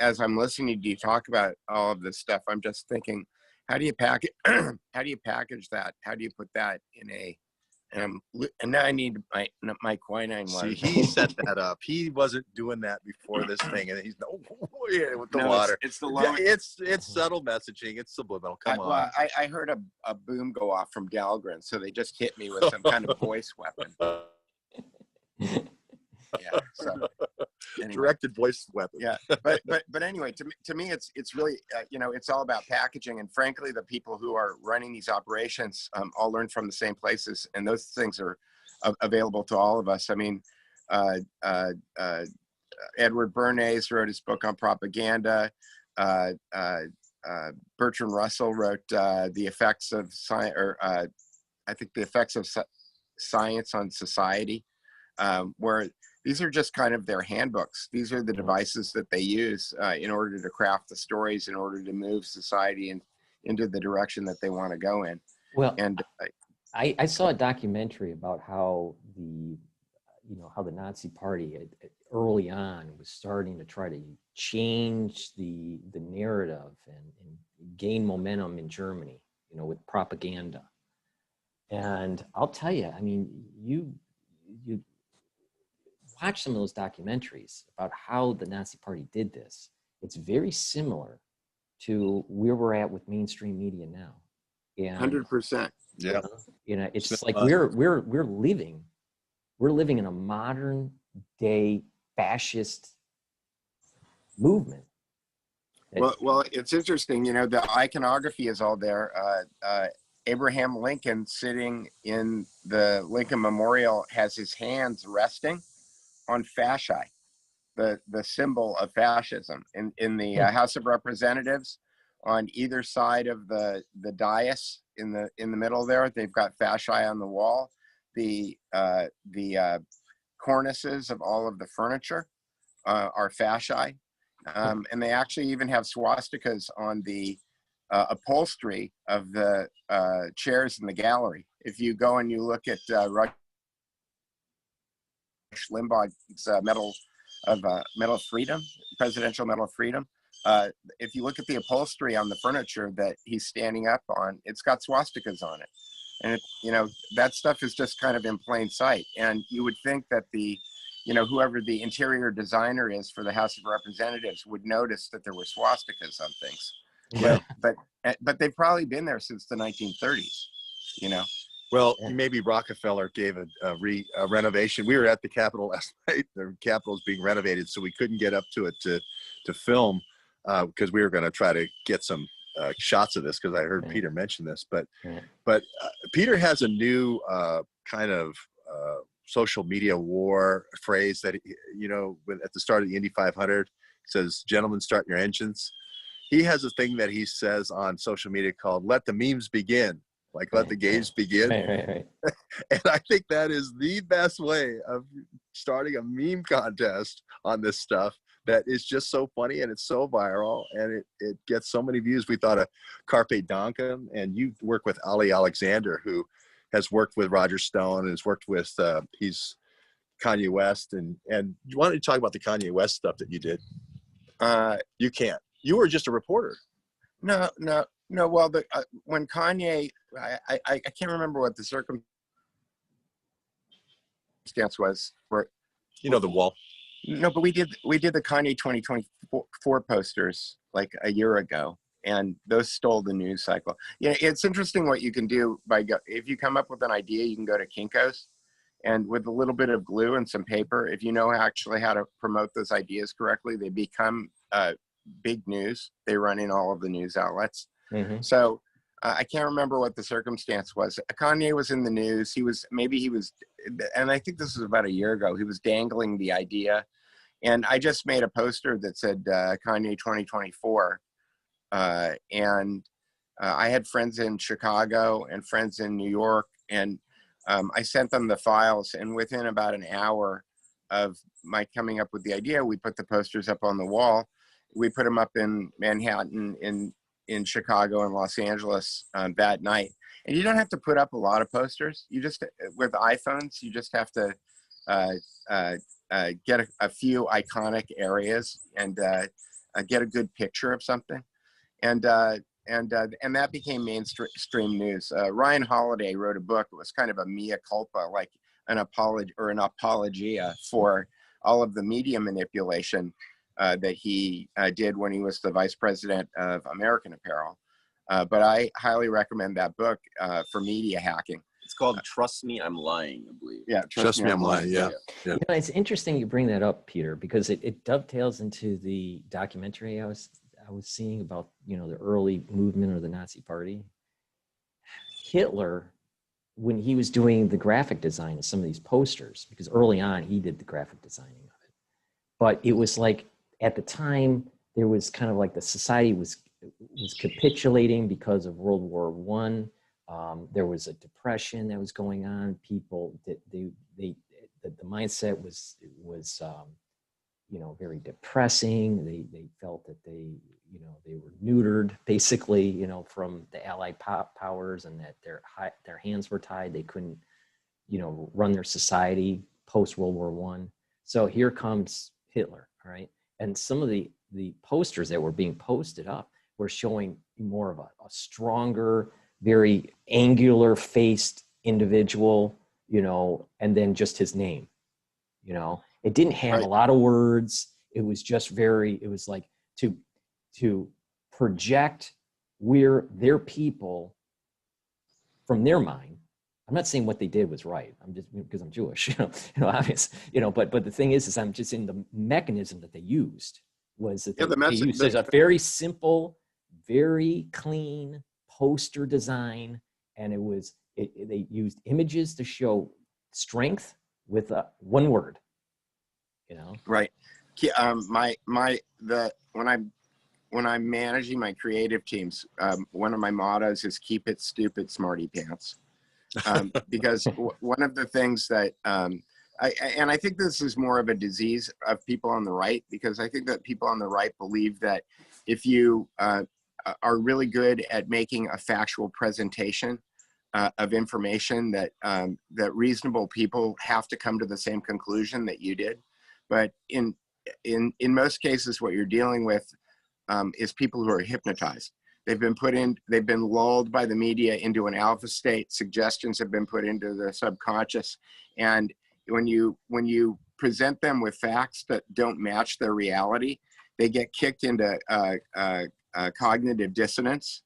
As I'm listening to you talk about all of this stuff, I'm just thinking, how do you package that? How do you put that in a and now I need my quinine water. See, he set that up. He wasn't doing that before this thing, and he's with the water. It's the low. It's subtle messaging. It's subliminal. Come on. I heard a boom go off from Dahlgren, so they just hit me with some kind of voice weapon. Yeah. So, anyway. Directed voice weapon. Yeah. But anyway, to me, it's really it's all about packaging, and frankly, the people who are running these operations all learn from the same places, and those things are available to all of us. I mean, Edward Bernays wrote his book on propaganda. Bertrand Russell wrote the effects of science, the effects of science on society, where these are just kind of their handbooks. These are the devices that they use in order to craft the stories, in order to move society into the direction that they want to go in. Well, And I saw a documentary about how how the Nazi Party early on was starting to try to change the narrative and gain momentum in Germany, with propaganda. And I'll tell you, I mean, you watch some of those documentaries about how the Nazi Party did this. It's very similar to where we're at with mainstream media now. And 100%. Yeah. It's like we're living in a modern day fascist movement. Well, it's interesting. The iconography is all there. Abraham Lincoln sitting in the Lincoln Memorial has his hands resting on fasci, the symbol of fascism. In the House of Representatives, on either side of the dais in the middle there, they've got fasci on the wall. The cornices of all of the furniture are fasci, and they actually even have swastikas on the upholstery of the chairs in the gallery. If you go and you look at Rush Limbaugh's Medal of Freedom, Presidential Medal of Freedom, if you look at the upholstery on the furniture that he's standing up on, it's got swastikas on it. And that stuff is just kind of in plain sight. And you would think that whoever the interior designer is for the House of Representatives would notice that there were swastikas on things. Yeah. But they've probably been there since the 1930s, Well, maybe Rockefeller gave a renovation. We were at the Capitol last night. The Capitol's being renovated, so we couldn't get up to it to film because we were going to try to get some shots of this because I heard Peter mention this. But Peter has a new kind of social media war phrase that, at the start of the Indy 500, says, "Gentlemen, start your engines." He has a thing that he says on social media called "Let the memes begin." Like, let the games begin. Right. And I think that is the best way of starting a meme contest on this stuff that is just so funny and it's so viral and it gets so many views. We thought of Carpe Duncan, and you work with Ali Alexander, who has worked with Roger Stone and has worked with he's Kanye West. And why don't you talk about the Kanye West stuff that you did? You can't. You were just a reporter. No. Well, when Kanye, I can't remember what the circumstance was. The wall. No, but we did the Kanye 2024 posters like a year ago, and those stole the news cycle. It's interesting what you can do if you come up with an idea, you can go to Kinko's, and with a little bit of glue and some paper, if you know actually how to promote those ideas correctly, they become big news. They run in all of the news outlets. Mm-hmm. So I can't remember what the circumstance was. Kanye was in the news. He was, and I think this was about a year ago, he was dangling the idea. And I just made a poster that said Kanye 2024. And I had friends in Chicago and friends in New York. And I sent them the files. And within about an hour of my coming up with the idea, we put the posters up on the wall. We put them up in Manhattan, in Chicago and Los Angeles that night. And you don't have to put up a lot of posters. You just, with iPhones, you just have to get a few iconic areas and get a good picture of something. And that became mainstream news. Ryan Holiday wrote a book. It was kind of a mea culpa, like an apology or an apologia for all of the media manipulation that he did when he was the vice president of American Apparel. But I highly recommend that book for media hacking. It's called Trust Me, I'm Lying, I believe. Yeah, Trust Me, I'm Lying. Yeah. It's interesting you bring that up, Peter, because it dovetails into the documentary I was seeing about, the early movement of the Nazi Party. Hitler, when he was doing the graphic design of some of these posters, because early on he did the graphic designing of it, but it was like, at the time, there was kind of like the society was capitulating because of World War I. There was a depression that was going on. People, the mindset was very depressing. They felt that they were neutered basically, from the Allied powers, and that their hands were tied. They couldn't, run their society post World War I. So here comes Hitler, all right? And some of the posters that were being posted up were showing more of a stronger, very angular faced individual, and then just his name, it didn't have a lot of words. It was just it was like to project their people from their mind. I'm not saying what they did was right. I'm just, because I'm Jewish, obvious, but the thing is I'm just in the mechanism that they used was that they used a very simple, very clean poster design. And they used images to show strength with one word, Right. When I'm managing my creative teams, one of my mottos is keep it stupid, smarty pants. Because one of the things that, I think this is more of a disease of people on the right, because I think that people on the right believe that if you are really good at making a factual presentation of information, that reasonable people have to come to the same conclusion that you did. But in most cases, what you're dealing with is people who are hypnotized. They've been lulled by the media into an alpha state. Suggestions have been put into their subconscious. And when you present them with facts that don't match their reality, they get kicked into cognitive dissonance.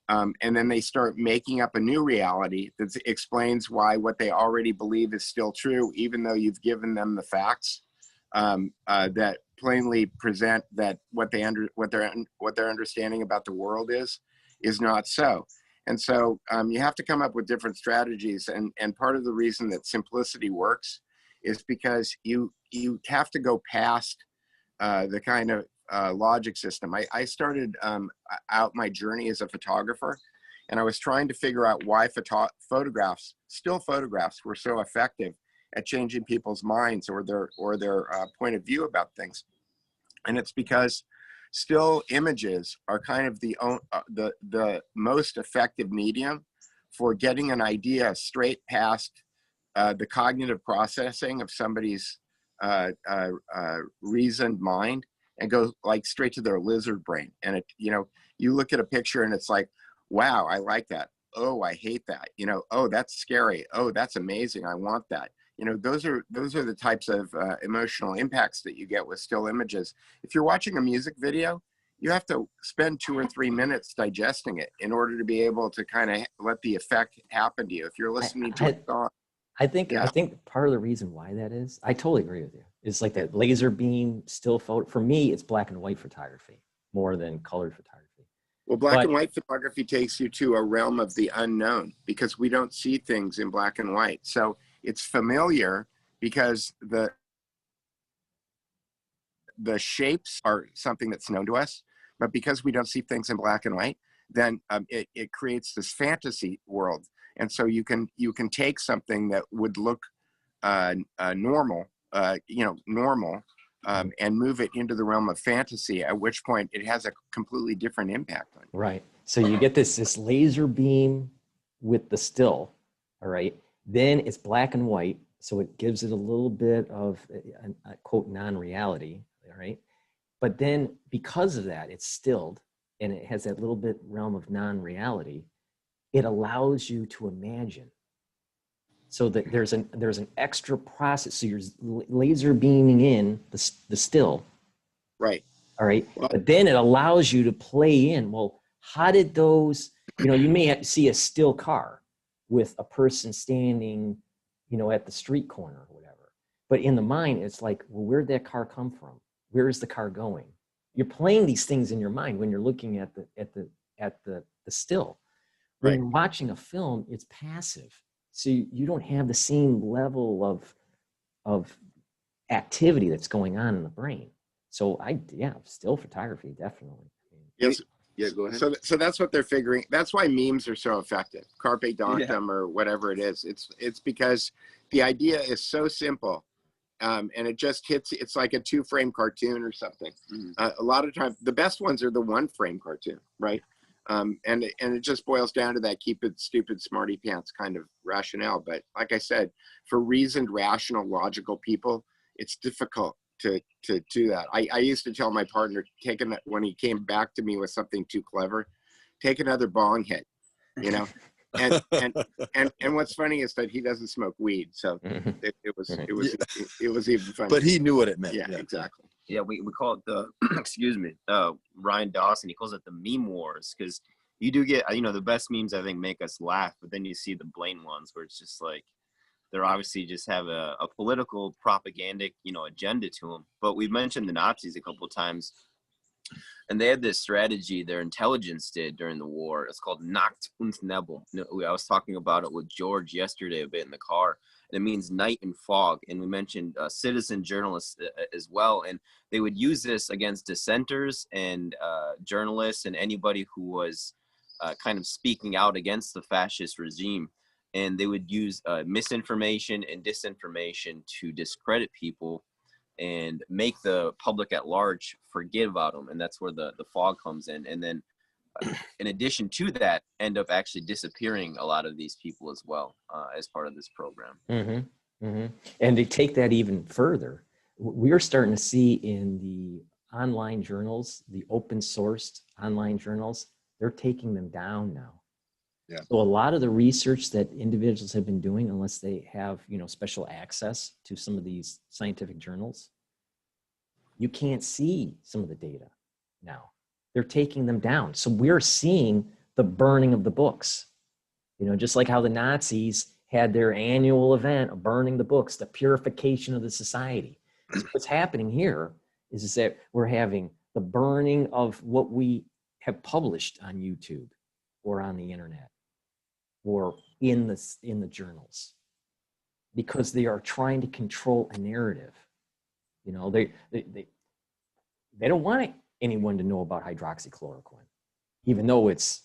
And then they start making up a new reality that explains why what they already believe is still true, even though you've given them the facts that plainly present that what their understanding about the world is not so. And so you have to come up with different strategies. And part of the reason that simplicity works is because you have to go past the kind of logic system. I started out my journey as a photographer, and I was trying to figure out why still photographs were so effective at changing people's minds or their point of view about things. And it's because still images are kind of the most effective medium for getting an idea straight past the cognitive processing of somebody's reasoned mind, and go like straight to their lizard brain. And you look at a picture and it's like, wow, I like that. Oh, I hate that. Oh, that's scary. Oh, that's amazing. I want that. Those are the types of emotional impacts that you get with still images. If you're watching a music video, you have to spend 2 or 3 minutes digesting it in order to be able to kind of let the effect happen to you. If you're listening to a song, I think part of the reason why that is, I totally agree with you. It's like that laser beam still photo. For me, it's black and white photography more than colored photography. Well, black and white photography takes you to a realm of the unknown, because we don't see things in black and white. So it's familiar because the shapes are something that's known to us, but because we don't see things in black and white, then it creates this fantasy world. And so you can take something that would look normal, and move it into the realm of fantasy, at which point it has a completely different impact on you. Right. So you get this laser beam with the still, all right? Then it's black and white, so it gives it a little bit of a quote non-reality, all right? But then because of that, it's stilled and it has that little bit realm of non-reality. It allows you to imagine. So that there's an extra process. So you're laser beaming in the still. Right. All right. Well, but then it allows you to play in, well, how did those, you may see a still car with a person standing, at the street corner or whatever. But in the mind, it's like, well, where'd that car come from? Where is the car going? You're playing these things in your mind when you're looking at the still. When Right. you're watching a film, it's passive. So you don't have the same level of activity that's going on in the brain. So still photography, definitely. Yes. Yeah, go ahead. So that's what they're figuring. That's why memes are so effective. Carpe Diem or whatever it is. It's because the idea is so simple, and it just hits. It's like a 2-frame cartoon or something. A lot of times, the best ones are the 1-frame cartoon, right? And it just boils down to that keep it stupid, smarty pants kind of rationale. But like I said, for reasoned, rational, logical people, it's difficult to do that. I used to tell my partner, when he came back to me with something too clever, take another bong hit, you know. And what's funny is that he doesn't smoke weed, so it was even funny. But he knew what it meant. Yeah, exactly. Yeah, we call it the excuse me, Ryan Dawson, he calls it the meme wars, because you do get, the best memes I think make us laugh, but then you see the blatant ones where it's just like they're obviously just have a political propagandic agenda to them. But we've mentioned the Nazis a couple of times, and they had this strategy their intelligence did during the war. It's called Nacht und Nebel. I was talking about it with George yesterday a bit in the car. And it means night and fog. And we mentioned citizen journalists as well. And they would use this against dissenters and journalists and anybody who was kind of speaking out against the fascist regime. And they would use misinformation and disinformation to discredit people and make the public at large forget about them. And that's where the fog comes in. And then in addition to that, end up actually disappearing a lot of these people as well as part of this program. And to take that even further, we're starting to see in the online journals, the open sourced online journals, they're taking them down now. Yeah. So a lot of the research that individuals have been doing, unless they have, special access to some of these scientific journals, you can't see some of the data now. They're taking them down. So we're seeing the burning of the books, just like how the Nazis had their annual event of burning the books, the purification of the society. So what's happening here is that we're having the burning of what we have published on YouTube or on the internet or in the journals, because they are trying to control a narrative. They don't want anyone to know about hydroxychloroquine, even though it's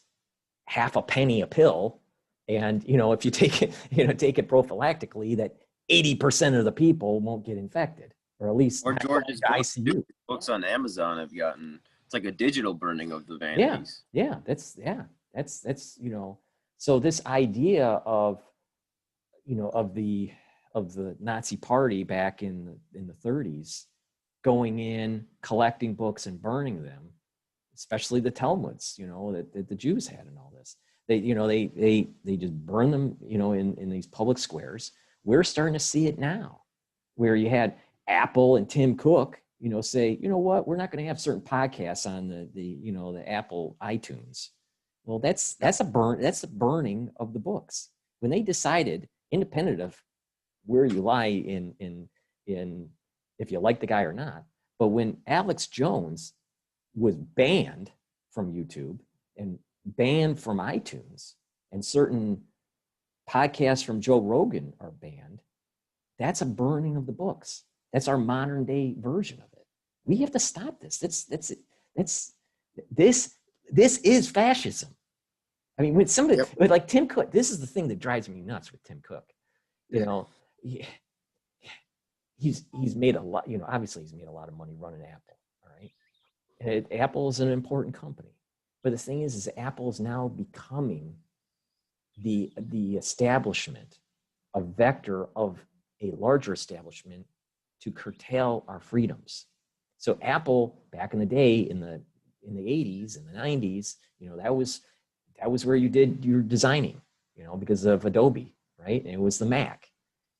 half a penny a pill. And, if you take it prophylactically, that 80% of the people won't get infected, or at least or George's ICU. Books on Amazon have gotten, it's like a digital burning of the vanities. Yeah. That's so this idea of, of the Nazi party back in the 30s, going in, collecting books and burning them, especially the Talmuds, that the Jews had and all this. They just burn them, in these public squares. We're starting to see it now, where you had Apple and Tim Cook, say, what, we're not going to have certain podcasts on the Apple iTunes. Well, that's the burning of the books. When they decided, independent of where you lie in if you like the guy or not, but when Alex Jones was banned from YouTube and banned from iTunes, and certain podcasts from Joe Rogan are banned, that's a burning of the books. That's our modern day version of it. We have to stop this. This is fascism. I mean, when somebody like Tim Cook, this is the thing that drives me nuts with Tim Cook. He's made a lot, obviously he's made a lot of money running Apple, all right? And Apple is an important company. But the thing is Apple is now becoming the establishment, a vector of a larger establishment to curtail our freedoms. So Apple, back in the day, in the 80s and the 90s, that was where you did your designing, because of Adobe, right? And it was the Mac.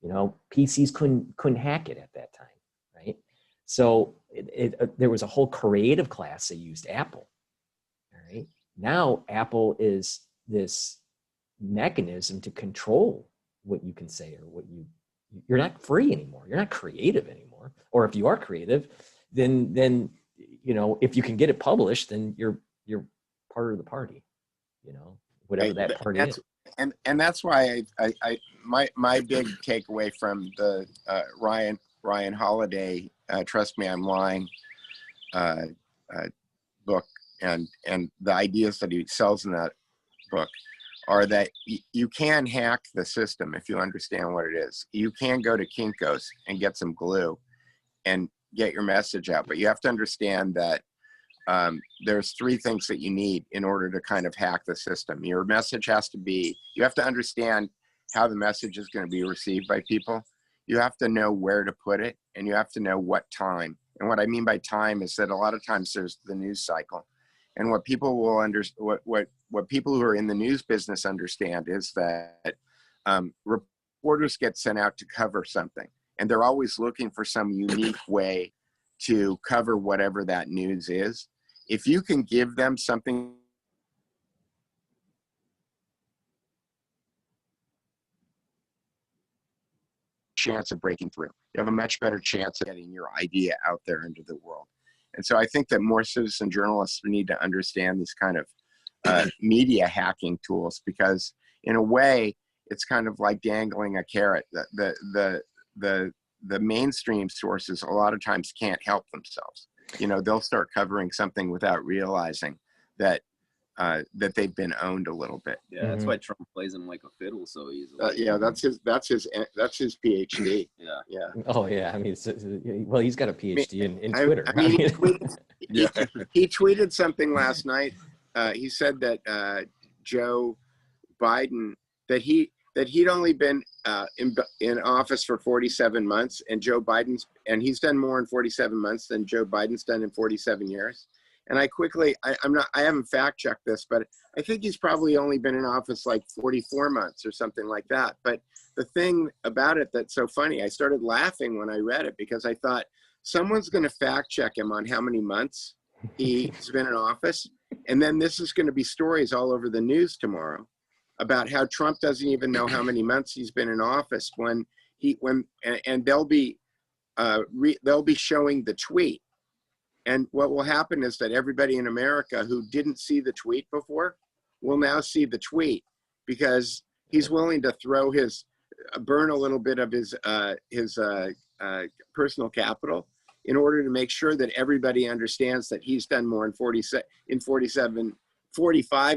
PCs couldn't hack it at that time, right? So there was a whole creative class that used Apple. All right. Now Apple is this mechanism to control what you can say or what you're not free anymore. You're not creative anymore. Or if you are creative, then if you can get it published, then you're part of the party. Whatever that party is. And that's why my big takeaway from the Ryan Holiday Trust Me I'm Lying book and the ideas that he sells in that book are that you can hack the system if you understand what it is. You can go to Kinko's and get some glue and get your message out, but you have to understand that there's three things that you need in order to kind of hack the system. Your message has to be, you have to understand how the message is going to be received by people. You have to know where to put it, and you have to know what time. And what I mean by time is that a lot of times there's the news cycle. And what people will what people who are in the news business understand is that reporters get sent out to cover something, and they're always looking for some unique way to cover whatever that news is. If you can give them something chance of breaking through, you have a much better chance of getting your idea out there into the world. And so I think that more citizen journalists need to understand these kind of media hacking tools, because in a way it's kind of like dangling a carrot. The mainstream sources a lot of times can't help themselves. You know, they'll start covering something without realizing that that they've been owned a little bit. Yeah, that's why Trump plays him like a fiddle so easily. Yeah, that's his PhD. Yeah. Oh yeah, I mean, well, he's got a PhD in Twitter. I mean, he tweeted something last night. He said that Joe Biden, that he'd only been in office for 47 months, and he's done more in 47 months than Joe Biden's done in 47 years. And I haven't fact checked this, but I think he's probably only been in office like 44 months or something like that. But the thing about it that's so funny, I started laughing when I read it, because I thought someone's going to fact check him on how many months he's been in office. And then this is going to be stories all over the news tomorrow about how Trump doesn't even know how many months he's been in office and they'll be showing the tweet. And what will happen is that everybody in America who didn't see the tweet before will now see the tweet, because he's willing to burn a little bit of his personal capital in order to make sure that everybody understands that he's done more in 45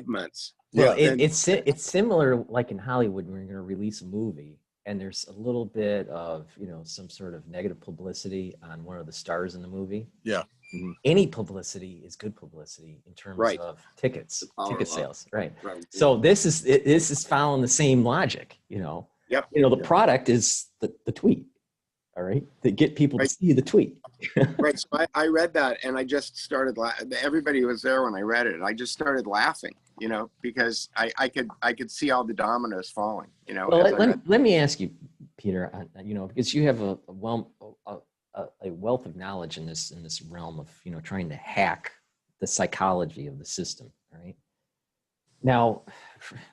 months. Well, it's similar like in Hollywood when you're going to release a movie and there's a little bit of, some sort of negative publicity on one of the stars in the movie. Yeah. Any publicity is good publicity in terms of ticket sales. Right. Right. So this is following the same logic, Yep. The product is the tweet. All right. To get people to see the tweet. Right. So I read that and I just started everybody was there when I read it. And I just started laughing, because I could see all the dominoes falling, Well, let me ask you, Peter, because you have a wealth of knowledge in this realm of, trying to hack the psychology of the system. All right. Now,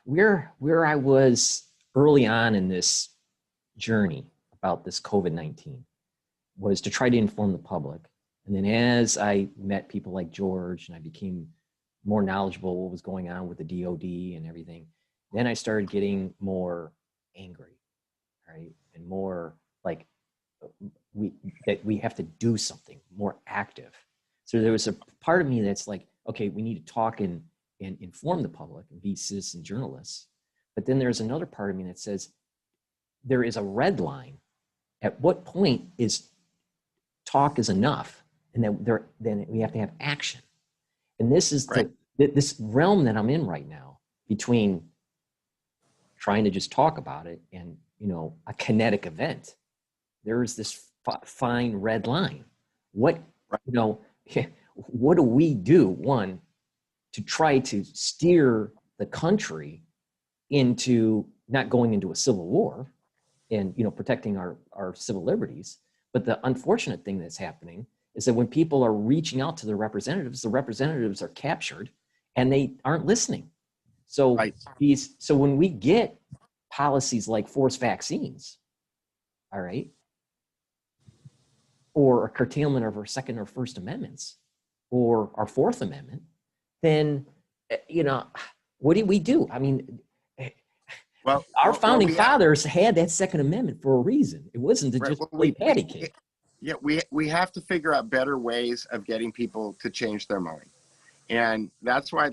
where I was early on in this journey about this COVID-19 was to try to inform the public. And then as I met people like George and I became more knowledgeable what was going on with the DOD and everything, then I started getting more angry, right? And more like we have to do something more active. So there was a part of me that's like, okay, we need to talk and inform the public and be citizen journalists. But then there's another part of me that says there is a red line. At what point is talk is enough, and then we have to have action? And this is this realm that I'm in right now, between trying to just talk about it and a kinetic event. There's this fine red line. What do we do? One, to try to steer the country into not going into a civil war and protecting our civil liberties. But the unfortunate thing that's happening is that when people are reaching out to the representatives are captured and they aren't listening. So so when we get policies like forced vaccines, all right, or a curtailment of our Second or First Amendments or our Fourth Amendment, then what do we do? I mean, well, our founding fathers had that Second Amendment for a reason. It wasn't to just play patty cake. Yeah, we have to figure out better ways of getting people to change their mind. And that's why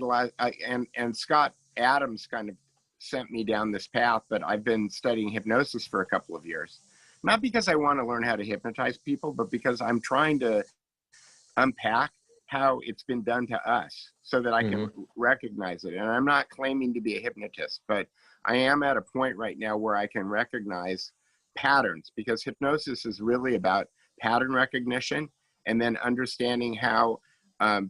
and Scott Adams kind of sent me down this path, but I've been studying hypnosis for a couple of years. Not because I want to learn how to hypnotize people, but because I'm trying to unpack how it's been done to us so that I can recognize it. And I'm not claiming to be a hypnotist, but I am at a point right now where I can recognize patterns, because hypnosis is really about pattern recognition and then understanding how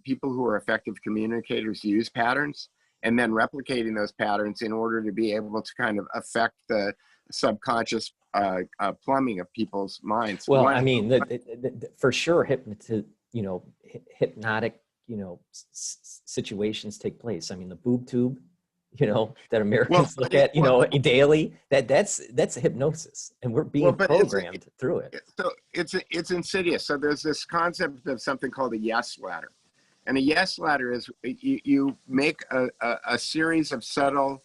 people who are effective communicators use patterns, and then replicating those patterns in order to be able to kind of affect the subconscious plumbing of people's minds. Well, I mean, for sure, hypnotic, situations take place. I mean, the boob tube, that Americans look at, daily, that's hypnosis, and we're being programmed through it. So it's insidious. So there's this concept of something called a yes ladder. And a yes ladder is you make a series of subtle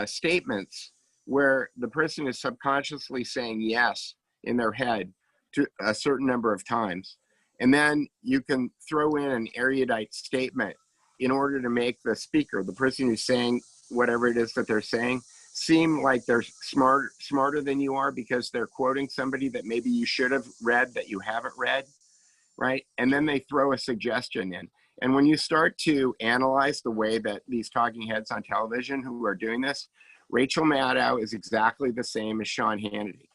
statements where the person is subconsciously saying yes in their head to a certain number of times. And then you can throw in an erudite statement in order to make the speaker, the person who's saying whatever it is that they're saying, seem like they're smarter than you are, because they're quoting somebody that maybe you should have read that you haven't read, right? And then they throw a suggestion in. And when you start to analyze the way that these talking heads on television who are doing this, Rachel Maddow is exactly the same as Sean Hannity.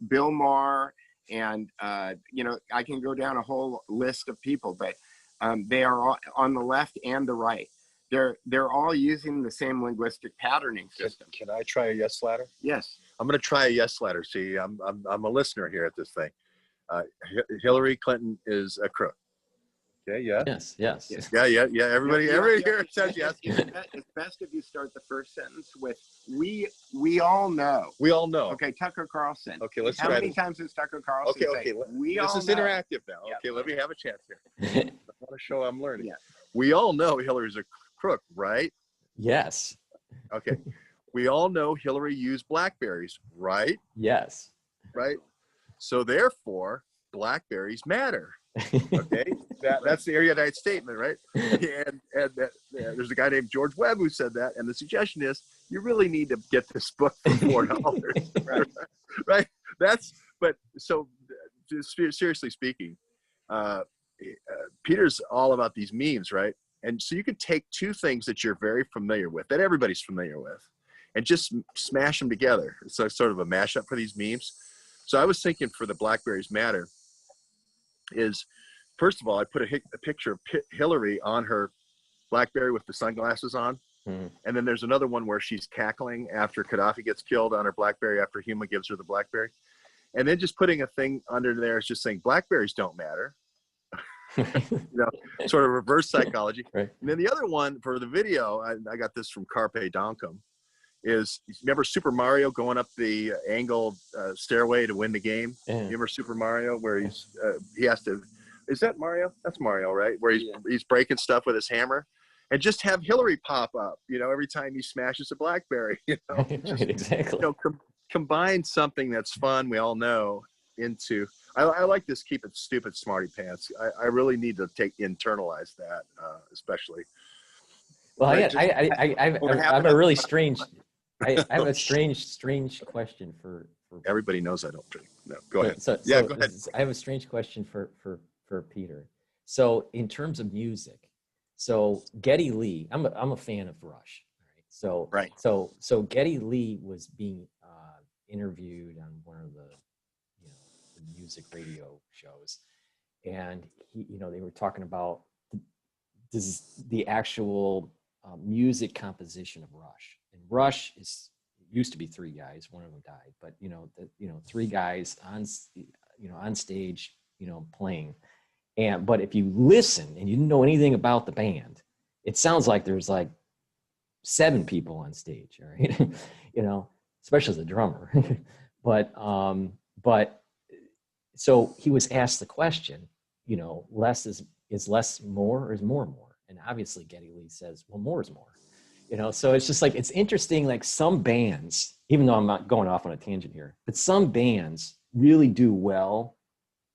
Bill Maher, and I can go down a whole list of people, but they are all on the left and the right. They're all using the same linguistic patterning system. Can I try a yes ladder? Yes. I'm going to try a yes ladder. See, I'm a listener here at this thing. Hillary Clinton is a crook. Okay. Yeah. Yes. Yeah. Everybody here says yes. It's best if you start the first sentence with we all know. We all know. Okay, Tucker Carlson. Okay, let's How try many times has Tucker Carlson Okay. this is interactive now. Yeah. Okay, let me have a chance here. I want to show I'm learning. Yeah. We all know Hillary's a crook, right? Yes. Okay. We all know Hillary used BlackBerries, right? Yes. Right. So therefore, BlackBerries matter. Okay, that's the erudite statement, right? And there's a guy named George Webb who said that, and the suggestion is you really need to get this book for $4, right? So seriously speaking, Peter's all about these memes, right? And so you can take two things that you're very familiar with, that everybody's familiar with, and just smash them together. So sort of a mashup for these memes. So I was thinking for the BlackBerries matter is, first of all, I put a picture of Hillary on her BlackBerry with the sunglasses on. And then there's another one where she's cackling after Gaddafi gets killed on her BlackBerry after Huma gives her the BlackBerry. And then just putting a thing under there is just saying BlackBerries don't matter. Sort of reverse psychology. Right. And then the other one for the video, I got this from Carpe Donkum, is, remember Super Mario going up the angled stairway to win the game? Yeah. You remember Super Mario where he has to, is that Mario? That's Mario, right? Where he's breaking stuff with his hammer, and just have Hillary pop up, every time he smashes a BlackBerry, Right, exactly. Combine something that's fun, we all know, into, I like this keep it stupid smarty pants. I really need to internalize that, especially. Well, I have a really strange, I have a strange question for Everybody knows I don't drink. No, go ahead. So go ahead. I have a strange question for Peter. So in terms of music, so Geddy Lee, I'm a fan of Rush. Right? So Geddy Lee was being interviewed on one of the the music radio shows, and they were talking about the actual music composition of Rush. And Rush used to be three guys. One of them died, but three guys on stage, playing. But if you listen and you didn't know anything about the band, it sounds like there's like 7 people on stage, all right? Especially the drummer. But so he was asked the question, less is less more, or is more? And obviously Geddy Lee says, well, more is more. So it's just like, it's interesting, like some bands, even though I'm not going off on a tangent here, but some bands really do well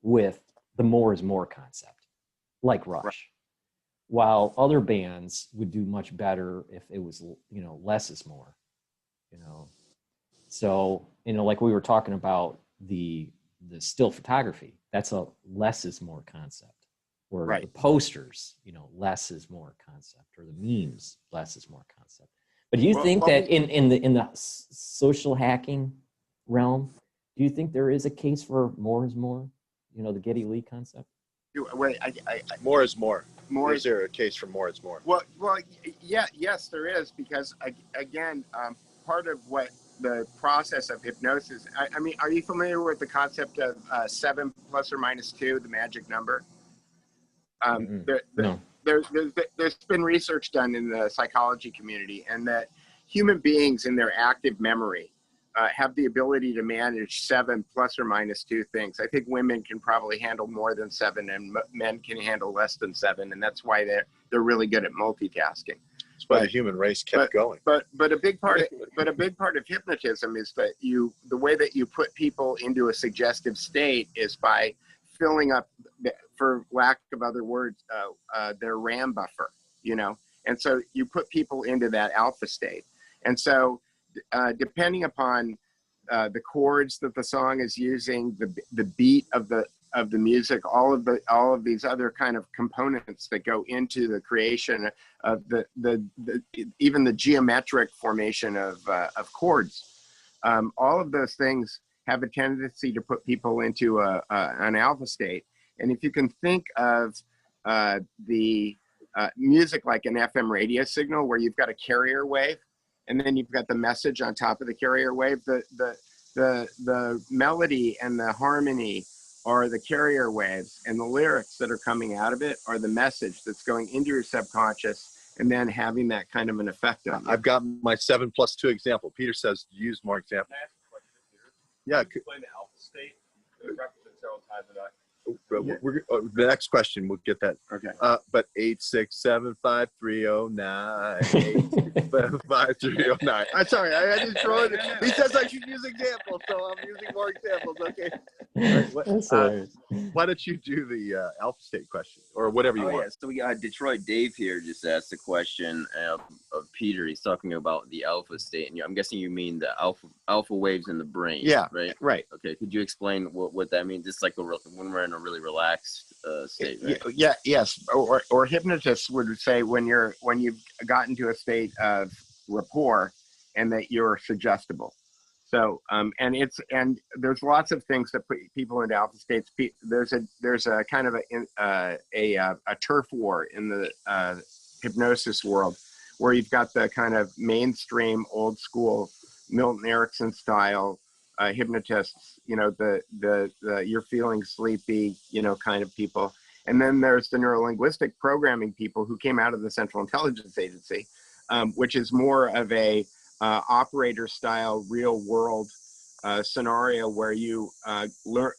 with the more is more concept. like Rush, while other bands would do much better if it was, less is more, So, like we were talking about the still photography, that's a less is more concept. Or Right. the posters, less is more concept, or the memes, less is more concept. But do you think that in the social hacking realm, do you think there is a case for more is more? The Geddy Lee concept. Wait, More is more. More Is there a case for more is more? Well, yeah, yes, there is, because again, part of what the process of hypnosis. I mean, are you familiar with the concept of 7 plus or minus 2, the magic number? No. There's been research done in the psychology community, and that human beings in their active memory have the ability to manage 7 plus or minus 2 things. I think women can probably handle more than 7, and men can handle less than 7, and that's why they're really good at multitasking. That's why the human race kept going. But a big part of hypnotism is that the way that you put people into a suggestive state is by filling up, for lack of other words, their RAM buffer, and so you put people into that alpha state. And so depending upon the chords that the song is using, the beat of the music, all of these other kind of components that go into the creation of even the geometric formation of chords, all of those things have a tendency to put people into an alpha state. And if you can think of the music like an FM radio signal, where you've got a carrier wave, and then you've got the message on top of the carrier wave, the melody and the harmony are the carrier waves, and the lyrics that are coming out of it are the message that's going into your subconscious and then having that kind of an effect on you. I've got my 7 plus 2 example. Peter says use more examples. Yeah. Explain the alpha state. We referenced it several times tonight. The next question, we'll get that. Okay. But 8675309. 8675309. I'm sorry, I just throw it. He says I should use examples, so I'm using more examples. Okay. Why don't you do the alpha state question, or whatever you want? Yeah. So we got Detroit Dave here. Just asked a question of Peter. He's talking about the alpha state, and I'm guessing you mean the alpha waves in the brain. Yeah. Right. Okay. Could you explain what that means? Just like when we're in a really relaxed state, right? Yeah. Yes. Or hypnotists would say when you've gotten to a state of rapport, and that you're suggestible. So and there's lots of things that put people into alpha states. There's a kind of a turf war in the hypnosis world, where you've got the kind of mainstream old school Milton Erickson style hypnotists, the you're feeling sleepy, kind of people. And then there's the neurolinguistic programming people who came out of the Central Intelligence Agency, which is more of a operator style real world scenario, where you learn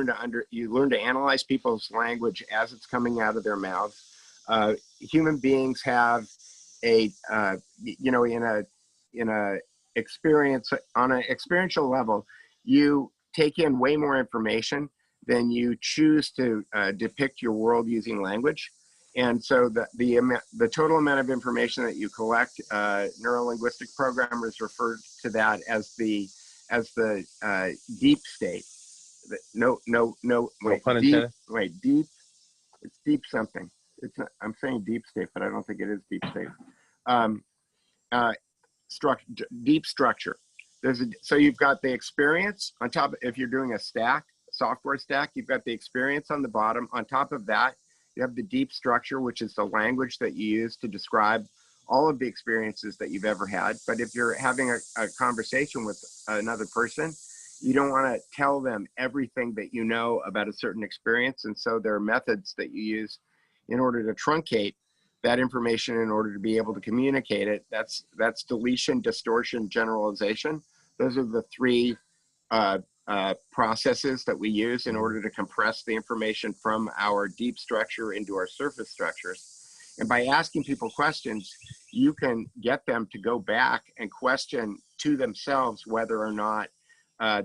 to analyze people's language as it's coming out of their mouths. Human beings have in a experience, on an experiential level, you take in way more information than you choose to depict your world using language. And so the total amount of information that you collect, neurolinguistic programmers refer to that as the deep state. No, wait, pun deep, intended. wait, deep, it's deep something. It's not, I'm saying deep state, but I don't think it is deep state. Deep structure. So you've got the experience on top. If you're doing a software stack, you've got the experience on the bottom. On top of that, you have the deep structure, which is the language that you use to describe all of the experiences that you've ever had. But if you're having a conversation with another person, you don't want to tell them everything that you know about a certain experience. And so there are methods that you use in order to truncate that information in order to be able to communicate it. That's deletion, distortion, generalization. Those are the 3 processes that we use in order to compress the information from our deep structure into our surface structures. And by asking people questions, you can get them to go back and question to themselves whether or not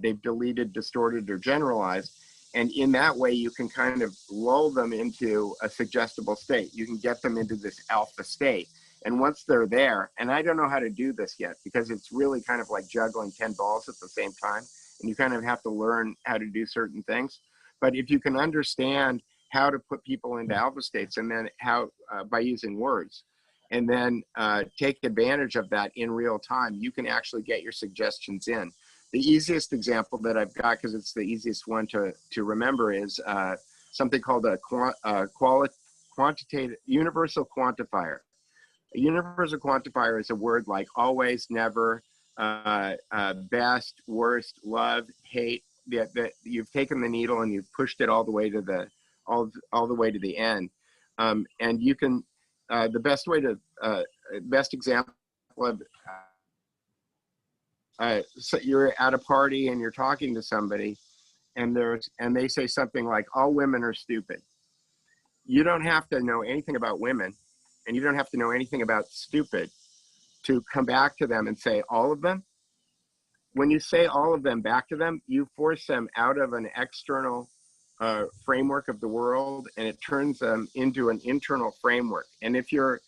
they've deleted, distorted, or generalized. And in that way, you can kind of lull them into a suggestible state. You can get them into this alpha state. And once they're there, and I don't know how to do this yet, because it's really kind of like juggling 10 balls at the same time. And you kind of have to learn how to do certain things. But if you can understand how to put people into alpha states, and then how, by using words, and then take advantage of that in real time, you can actually get your suggestions in. The easiest example that I've got, because it's the easiest one to remember, is something called a quantitative universal quantifier. A universal quantifier is a word like always, never, best, worst, love, hate. That you've taken the needle and you've pushed it all the way to the all the way to the end, and you can. The best way to best example of so you're at a party and you're talking to somebody, and they say something like, "All women are stupid." You don't have to know anything about women, and you don't have to know anything about stupid to come back to them and say, "All of them." When you say all of them back to them, you force them out of an external framework of the world, and it turns them into an internal framework. And if you're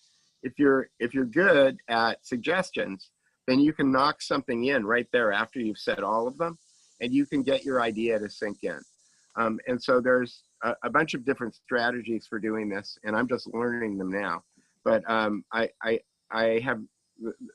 good at suggestions, then you can knock something in right there after you've said all of them, and you can get your idea to sink in. And so there's a bunch of different strategies for doing this, and I'm just learning them now. But I have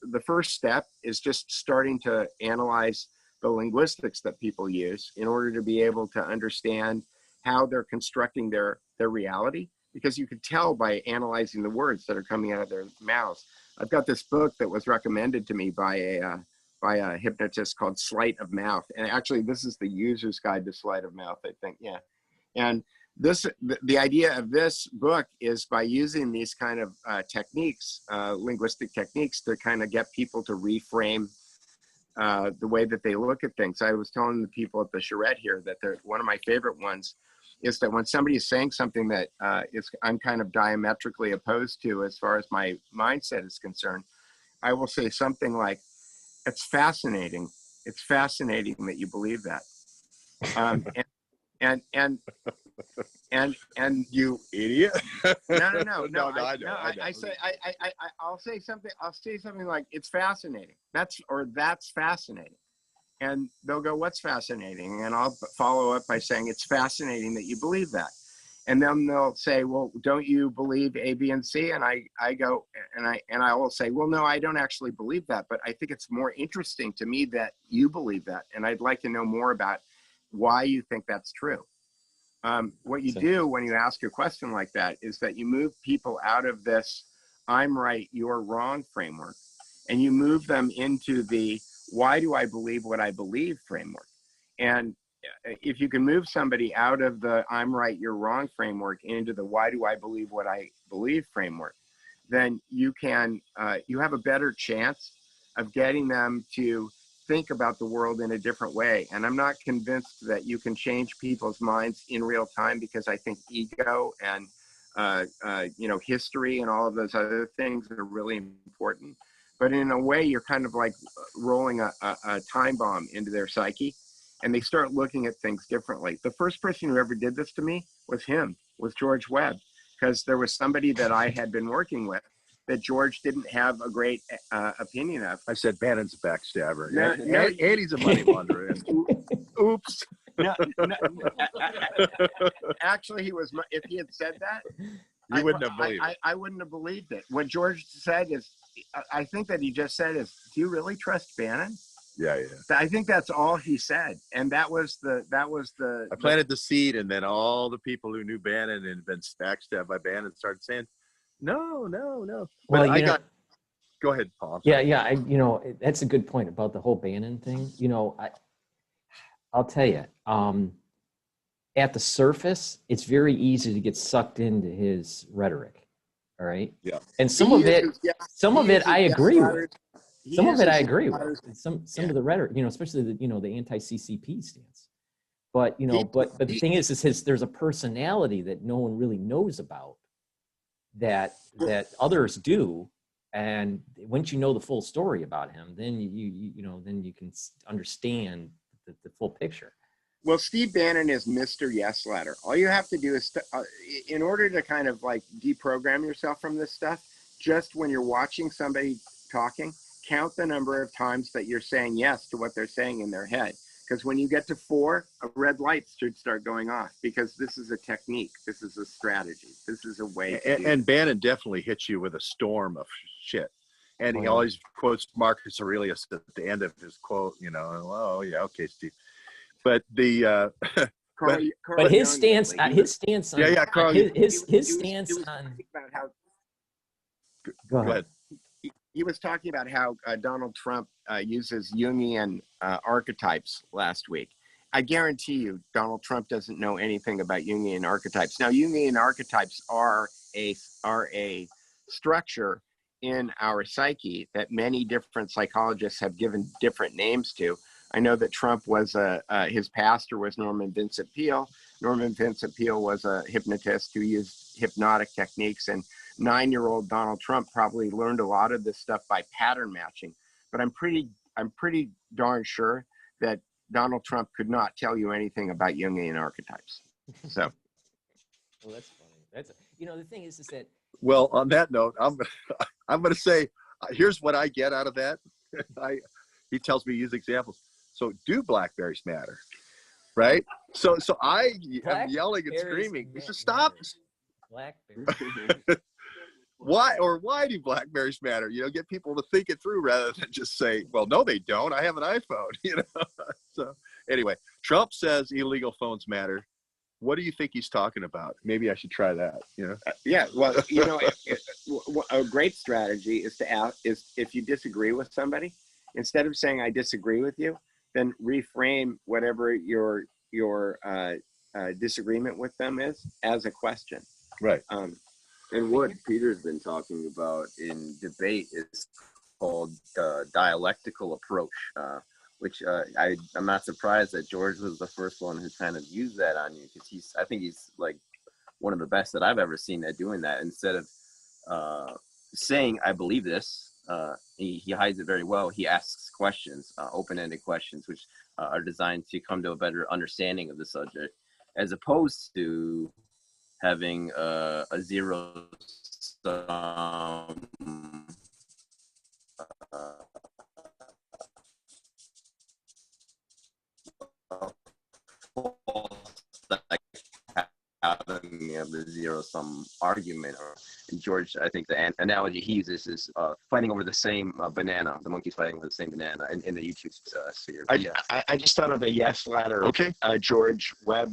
the first step is just starting to analyze the linguistics that people use in order to be able to understand how they're constructing their reality, because you could tell by analyzing the words that are coming out of their mouths. I've got this book that was recommended to me by a hypnotist called Sleight of Mouth, and actually this is the user's guide to sleight of mouth, I think. Yeah. And the idea of this book is by using these kind of techniques, linguistic techniques, to kind of get people to reframe the way that they look at things. I was telling the people at the charrette here that one of my favorite ones is that when somebody is saying something that I'm kind of diametrically opposed to as far as my mindset is concerned, I will say something like, "It's fascinating. It's fascinating that you believe that." And You idiot. No. I say I'll say something like, "It's fascinating." That's fascinating. And they'll go, "What's fascinating?" And I'll follow up by saying, "It's fascinating that you believe that." And then they'll say, "Well, don't you believe A, B, and C?" And I go, and I will say, "Well, no, I don't actually believe that, but I think it's more interesting to me that you believe that. And I'd like to know more about why you think that's true." What you do when you ask a question like that is that you move people out of this "I'm right, you're wrong" framework, and you move them into the "why do I believe what I believe" framework. And if you can move somebody out of the "I'm right, you're wrong" framework into the "why do I believe what I believe" framework, then you have a better chance of getting them to think about the world in a different way. And I'm not convinced that you can change people's minds in real time, because I think ego and history and all of those other things are really important. But in a way, you're kind of like rolling a time bomb into their psyche, and they start looking at things differently. The first person who ever did this to me was George Webb, because there was somebody that I had been working with that George didn't have a great opinion of. I said Bannon's a backstabber. No, Addy's a money launderer. Oops. No, actually, he was. If he had said that, you wouldn't have believed it. I wouldn't have believed it. What George said is, I think that he just said is, "Do you really trust Bannon?" Yeah. I think that's all he said, and that was the. I planted the seed, and then all the people who knew Bannon and had been backstabbed by Bannon started saying, "No." But go ahead, Paul. Yeah. That's a good point about the whole Bannon thing. I'll tell you, at the surface, it's very easy to get sucked into his rhetoric. All right. Yeah. And some of it I agree with. Some of it I agree with. Some of the rhetoric, especially the anti-CCP stance. But but the thing is there's a personality that no one really knows about that others do. And once you know the full story about him, then you can understand the full picture. Well, Steve Bannon is Mr. Yes Letter. All you have to do is, in order to kind of like deprogram yourself from this stuff, just when you're watching somebody talking, count the number of times that you're saying yes to what they're saying in their head. Because when you get to 4, a red light should start going off, because this is a technique. This is a strategy. This is a way to and Bannon definitely hits you with a storm of shit. And he always quotes Marcus Aurelius at the end of his quote, you know, oh, yeah, okay, Steve. But the Carl but his Jung stance, lately, his stance on Carl, his he was stance on. talking about how, Go ahead. he was talking about how Donald Trump uses Jungian archetypes last week. I guarantee you, Donald Trump doesn't know anything about Jungian archetypes. Now, Jungian archetypes are a structure in our psyche that many different psychologists have given different names to. I know that Trump was his pastor was Norman Vincent Peale. Norman Vincent Peale was a hypnotist who used hypnotic techniques, and 9-year-old Donald Trump probably learned a lot of this stuff by pattern matching. But I'm pretty darn sure that Donald Trump could not tell you anything about Jungian archetypes. So, well, that's funny. That's, you know, the thing is that. Well, on that note, I'm going to say, here's what I get out of that. He tells me to use examples. So, do blackberries matter? Right? So I am yelling and screaming. So stop. Blackberries. Why do blackberries matter? You know, get people to think it through rather than just say, well, no, they don't. I have an iPhone, you know? So anyway, Trump says illegal phones matter. What do you think he's talking about? Maybe I should try that, you know? Yeah, well, you know, a great strategy is to ask, is if you disagree with somebody, instead of saying I disagree with you, then reframe whatever your disagreement with them is as a question. Right. And what Peter's been talking about in debate is called dialectical approach, which I'm not surprised that George was the first one who kind of used that on you, because I think he's like one of the best that I've ever seen at doing that. Instead of saying I believe this, he hides it very well. He asks questions, open-ended questions, which are designed to come to a better understanding of the subject, as opposed to having a zero sum of the zero sum argument. And George, I think the analogy he uses is fighting over the same banana. The monkey's fighting over the same banana in the YouTube sphere. I just thought of a yes ladder. Okay. George Webb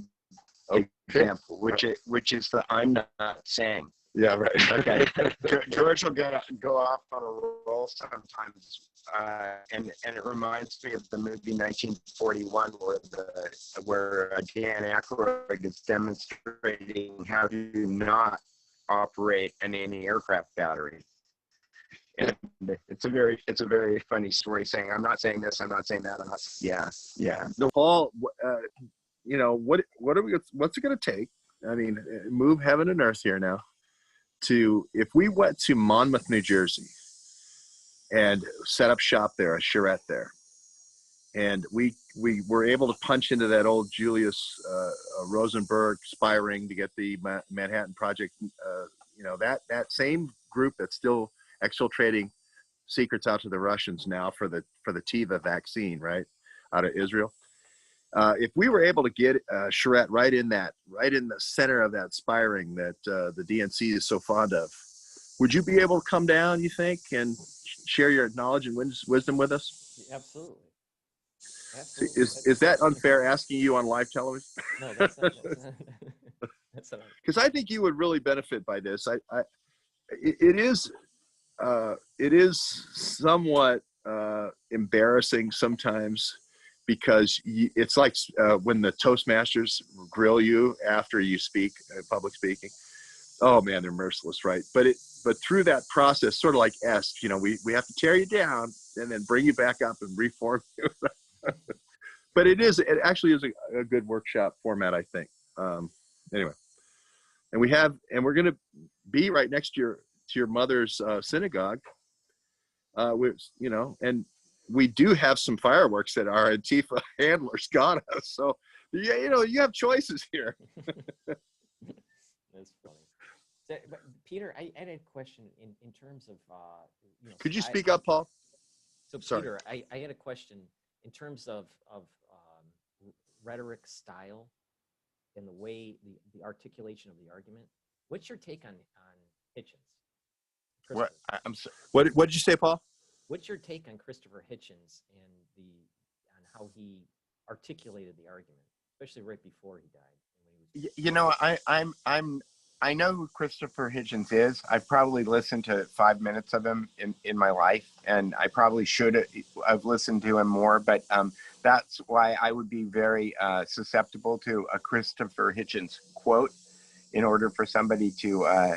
example, which is the I'm not saying. Yeah, right. Okay. George will go off on a roll sometimes, and it reminds me of the movie 1941, where Dan Aykroyd is demonstrating how to not operate an anti-aircraft battery. And it's a very funny story, saying I'm not saying this, I'm not saying that, I'm not. Yeah. No, Paul. You know what's it going to take? I mean, move heaven and earth here now. If we went to Monmouth, New Jersey, and set up shop there, a charrette there, and we were able to punch into that old Julius Rosenberg spy ring to get the Manhattan Project, you know, that same group that's still exfiltrating secrets out to the Russians now for the Teva vaccine, right, out of Israel. If we were able to get charrette right in the center of that spy ring that the DNC is so fond of, would you be able to come down, you think, and share your knowledge and wisdom with us? Absolutely. Is that unfair asking you on live television? No, that's not. That's not. Because I think you would really benefit by this. It is somewhat embarrassing sometimes, because it's like when the Toastmasters grill you after you speak, public speaking. Oh man, they're merciless, right? But through that process, sort of like ESP, you know, we have to tear you down and then bring you back up and reform you. But it actually is a good workshop format, I think. Anyway, and we're going to be right next to your mother's synagogue, which, you know, and we do have some fireworks that our Antifa handlers got us. So Yeah, you know, you have choices here. That's funny. So, but Peter, I had a question in terms of Could you speak up, Paul? So Sorry. Peter, I had a question in terms of rhetoric style and the way the articulation of the argument. What's your take on Hitchens? What? What did you say, Paul? What's your take on Christopher Hitchens and on how he articulated the argument, especially right before he died? You know, I know who Christopher Hitchens is. I've probably listened to 5 minutes of him in my life, and I probably should have listened to him more, but that's why I would be very susceptible to a Christopher Hitchens quote in order for somebody to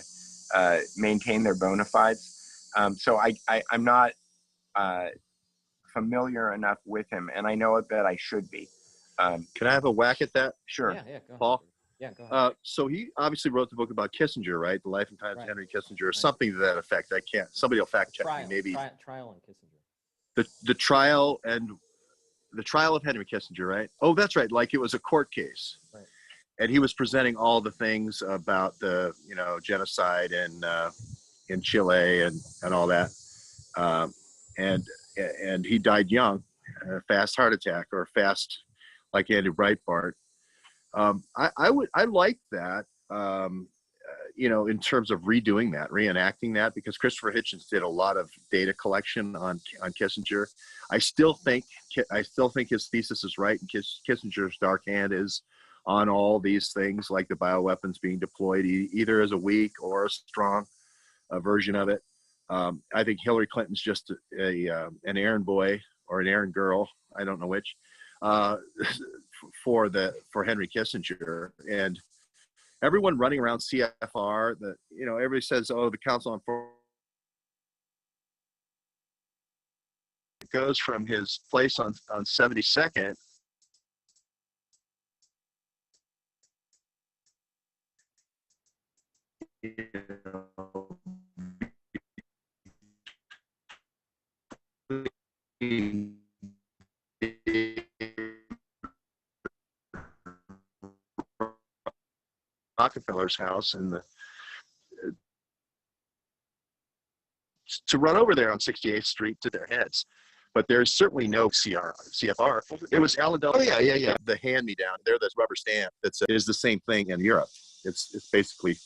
maintain their bona fides. So I'm not familiar enough with him, and I know that I should be. Can I have a whack at that? Sure. Yeah, go ahead. Paul? Yeah, go ahead. So he obviously wrote the book about Kissinger, right? The Life and Times of Henry Kissinger, or Right. something to that effect. I can't. Somebody will fact check me. Maybe Trial on Kissinger. the trial of Henry Kissinger, right? Oh, that's right. Like it was a court case, Right. And he was presenting all the things about the genocide in Chile and all that, and he died young, a fast heart attack or fast, like Andy Breitbart. I like that, in terms of redoing that, reenacting that, because Christopher Hitchens did a lot of data collection on Kissinger. I still think his thesis is right, and Kissinger's dark hand is on all these things, like the bioweapons being deployed either as a weak or a strong version of it. I think Hillary Clinton's just an errand boy or an errand girl, I don't know which, for Henry Kissinger. And everyone running around CFR, everybody says, oh, the Council on Foreign, it goes from his place on 72nd Rockefeller's house and to run over there on 68th Street to their heads. But there's certainly no CFR. It was Alan Del. Oh yeah. The hand-me-down. They're this rubber stamp is the same thing in Europe. It's basically,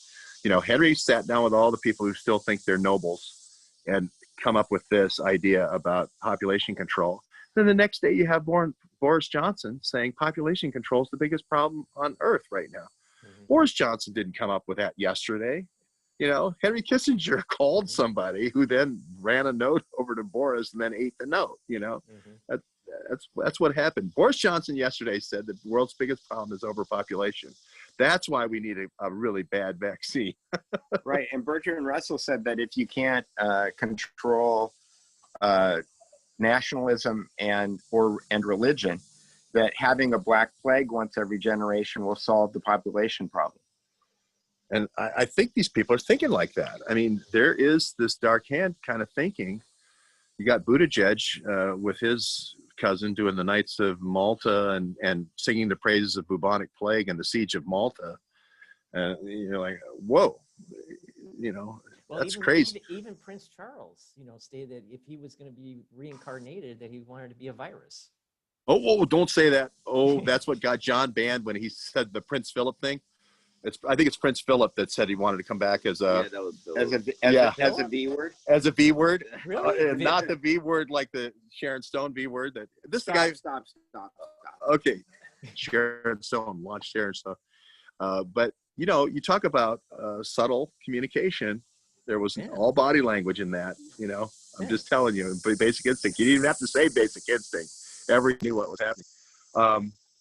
Henry sat down with all the people who still think they're nobles and come up with this idea about population control. Then the next day you have Boris Johnson saying population control is the biggest problem on earth right now. Mm-hmm. Boris Johnson didn't come up with that yesterday. Henry Kissinger called somebody who then ran a note over to Boris and then ate the note. Mm-hmm. That's what happened. Boris Johnson yesterday said that the world's biggest problem is overpopulation. That's why we need a really bad vaccine. Right. And Bertrand Russell said that if you can't control nationalism and religion, that having a black plague once every generation will solve the population problem. And I think these people are thinking like that. I mean, there is this dark hand kind of thinking. You got Buttigieg with his cousin doing the Knights of Malta and singing the praises of bubonic plague and the siege of Malta. You're like, whoa, that's crazy. Even Prince Charles, stated that if he was going to be reincarnated, that he wanted to be a virus. Oh, don't say that. Oh, that's what got John banned when he said the Prince Philip thing. I think it's Prince Philip that said he wanted to come back as a V word. As a V word, really? Not the V word like the Sharon Stone V word. That this Stop, guy. Stop. Okay, Sharon Stone launched Sharon Stone, but you talk about subtle communication. There was all body language in that. I'm just telling you, basic instinct. You didn't even have to say basic instinct. Everyone knew what was happening.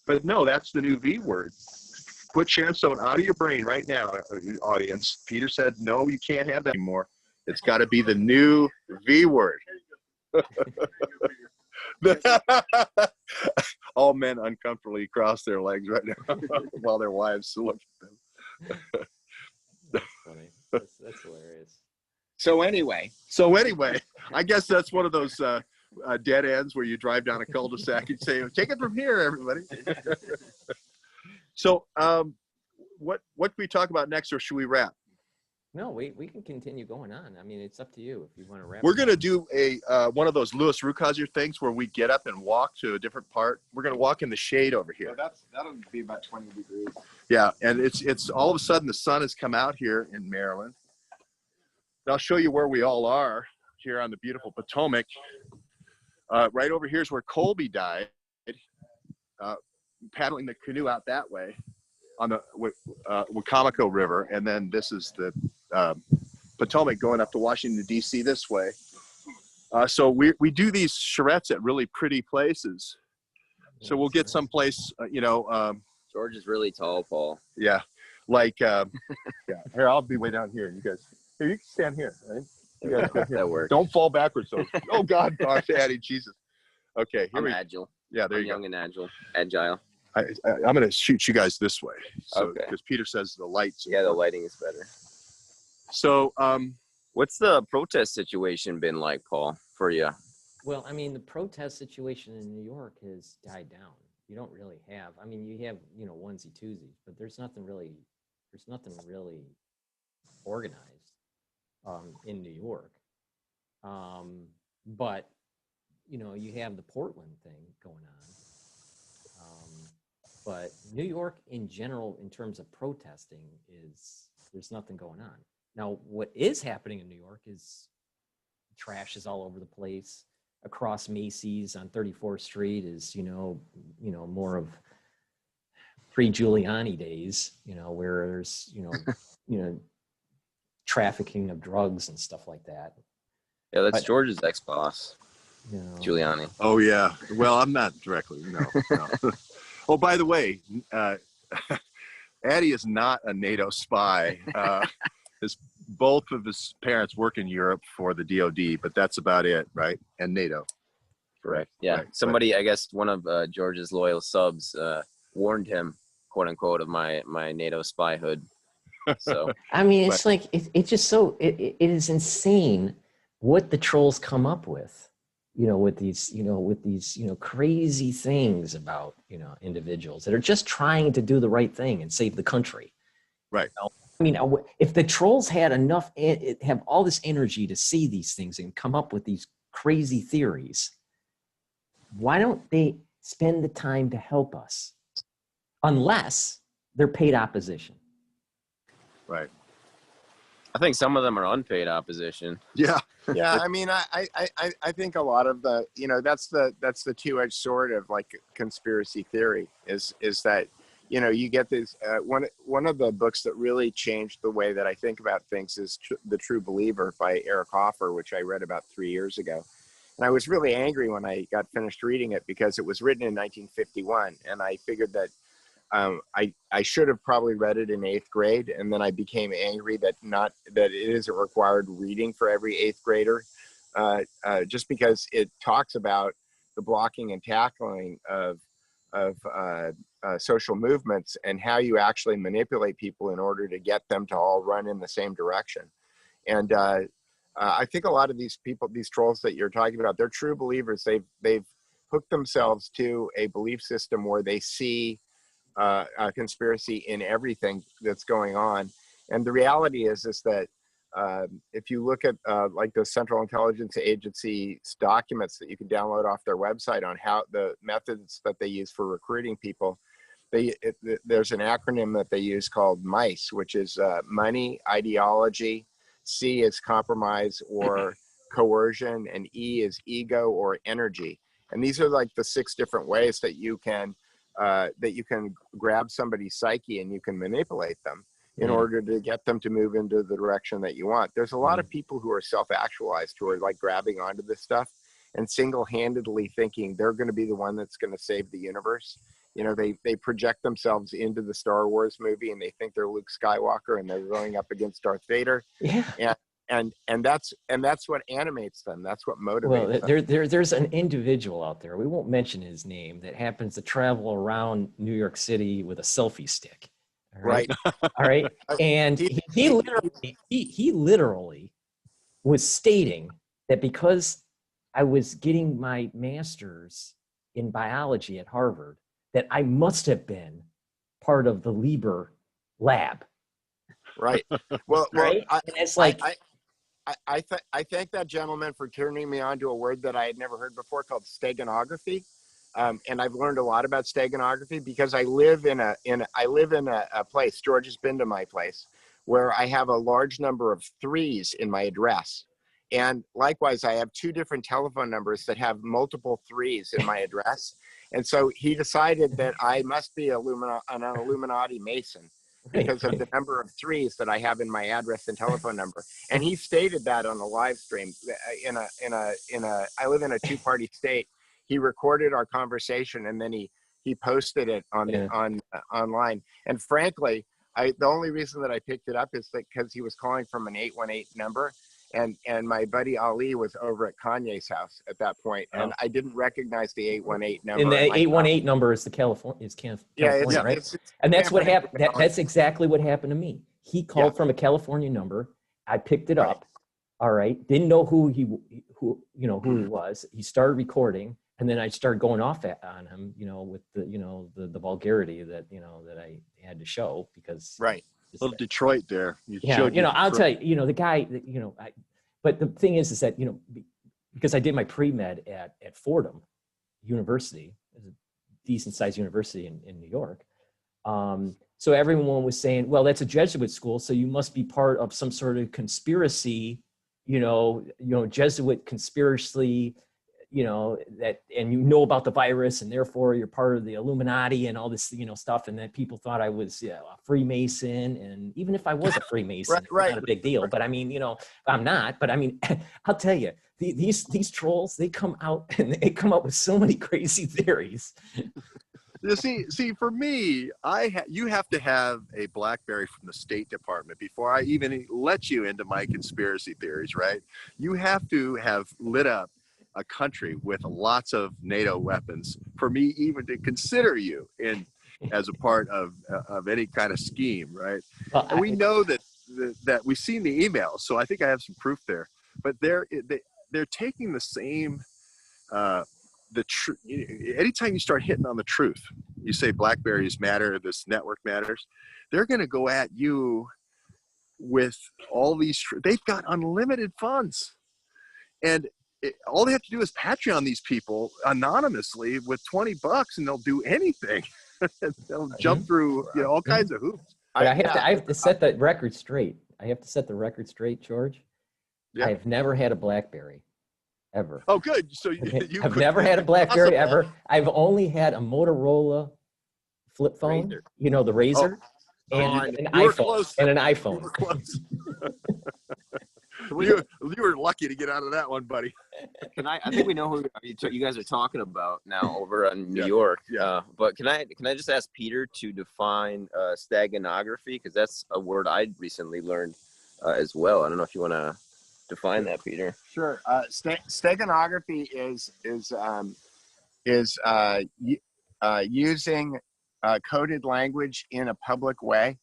But no, that's the new V word. Put Sharon Stone out of your brain right now, audience. Peter said, no, you can't have that anymore. It's got to be the new V word. All men uncomfortably cross their legs right now while their wives look at them. That's funny. That's hilarious. So anyway, I guess that's one of those dead ends where you drive down a cul-de-sac and say, take it from here, everybody. So, what can we talk about next, or should we wrap? No, we can continue going on. I mean, it's up to you if you want to wrap. We're going to do one of those Louis Rukeyser things where we get up and walk to a different part. We're going to walk in the shade over here. That'll be about 20 degrees. Yeah, and it's all of a sudden the sun has come out here in Maryland. And I'll show you where we all are here on the beautiful Potomac. Right over here is where Colby died, paddling the canoe out that way on the Wicomico River, and then this is the Potomac going up to Washington, D.C. this way. So we do these charrettes at really pretty places. So we'll get someplace, George is really tall, Paul. yeah, like, yeah. Here, I'll be way down here. You guys, here, you can stand here. Right? You guys go here. That works. Don't fall backwards, though. Oh, God, gosh, Addy, Jesus. Okay, here I'm we agile. Yeah, there I'm you go. young and agile. I'm going to shoot you guys this way. So, Okay. because Peter says the lights. Yeah, the lighting is better. So, What's the protest situation been like, Paul, for you? Well, I mean, the protest situation in New York has died down. You don't really have. I mean, you have onesie twosies, but there's nothing really organized in New York. But you have the Portland thing going on. But New York in general, in terms of protesting, there's nothing going on. Now, what is happening in New York is trash is all over the place. Across Macy's on 34th Street is, more of pre-Giuliani days, where there's, trafficking of drugs and stuff like that. Yeah, that's George's ex-boss, Giuliani. oh, yeah. Well, I'm not directly, no. Oh, by the way, Addy is not a NATO spy. Both of his parents work in Europe for the DOD, but that's about it, right? And NATO. Correct. Yeah. Right, Somebody, I guess one of George's loyal subs warned him, quote unquote, of my NATO spyhood. So I mean, it's like it's just so it is insane what the trolls come up with, with these crazy things about individuals that are just trying to do the right thing and save the country. Right. I mean, if the trolls had have all this energy to see these things and come up with these crazy theories, why don't they spend the time to help us? Unless they're paid opposition. Right. I think some of them are unpaid opposition. Yeah. Yeah, I mean, I think a lot of the, that's the two-edged sword of like conspiracy theory is that, you get this, one of the books that really changed the way that I think about things is The True Believer by Eric Hoffer, which I read about 3 years ago. And I was really angry when I got finished reading it because it was written in 1951. And I figured that I should have probably read it in 8th grade. And then I became angry that it is a required reading for every 8th grader, just because it talks about the blocking and tackling of social movements and how you actually manipulate people in order to get them to all run in the same direction. And I think a lot of these people, these trolls that you're talking about, they're true believers. They've hooked themselves to a belief system where they see a conspiracy in everything that's going on. And the reality is that if you look at like the Central Intelligence Agency's documents that you can download off their website on how the methods that they use for recruiting people, there's an acronym that they use called MICE, which is money, ideology, C is compromise or coercion, and E is ego or energy. And these are like the 6 different ways that you can grab somebody's psyche and you can manipulate them in order to get them to move into the direction that you want. There's a lot of people who are self-actualized who are like grabbing onto this stuff and single-handedly thinking they're going to be the one that's going to save the universe. They project themselves into the Star Wars movie and they think they're Luke Skywalker and they're going up against Darth Vader. Yeah. And that's what animates them. That's what motivates them. There's an individual out there, we won't mention his name, that happens to travel around New York City with a selfie stick. All right. All right. And he literally was stating that because I was getting my master's in biology at Harvard, that I must have been part of the Lieber lab. Right. Well, Right? I, And it's like, I thank that gentleman for turning me on to a word that I had never heard before called steganography. And I've learned a lot about steganography because I live in a place, George has been to my place, where I have a large number of threes in my address. And likewise, I have 2 different telephone numbers that have multiple threes in my address. And so he decided that I must be an Illuminati Mason because of the number of threes that I have in my address and telephone number. And he stated that on a live stream I live in a 2-party state. He recorded our conversation and then he posted it on online. And frankly, the only reason that I picked it up is that because he was calling from an 818 number. And my buddy Ali was over at Kanye's house at that point, and I didn't recognize the 818 number. and the 818 number is the California, right? It's and that's what happened. That's exactly what happened to me. He called from a California number. I picked it up. All right. Didn't know who he was. He started recording, and then I started going off on him, with the vulgarity that I had to show because Little Detroit there. I'll tell you, the guy that, but the thing is that, because I did my pre-med at Fordham University, a decent sized university in New York. So everyone was saying, well, that's a Jesuit school. So you must be part of some sort of conspiracy, Jesuit conspiracy, and about the virus, and therefore you're part of the Illuminati and all this, stuff. And then people thought I was a Freemason. And even if I was a Freemason, it's not a big deal. But I mean, I'm not. But I mean, I'll tell you, these trolls, they come out and they come up with so many crazy theories. You see, for me, you have to have a BlackBerry from the State Department before I even let you into my conspiracy theories, right? You have to have lit up a country with lots of NATO weapons for me even to consider you as a part of any kind of scheme, right? Well, and we know that we've seen the emails, so I think I have some proof there. But they're taking the same anytime you start hitting on the truth, you say BlackBerries matter, this network matters, they're going to go at you with all these. They've got unlimited funds, and all they have to do is Patreon these people anonymously with $20 and they'll do anything. They'll jump through all kinds of hoops. But I have to set the record straight. George. Yeah. I have never had a BlackBerry ever. Oh, good. So I've never had a BlackBerry ever. I've only had a Motorola flip phone, the Razor, and an iPhone. And an iPhone. You were close. You were lucky to get out of that one, buddy. I think we know who you guys are talking about now over in New York. Yeah. But can I just ask Peter to define steganography, because that's a word I recently learned as well. I don't know if you want to define that, Peter. Sure. Steganography is using coded language in a public way.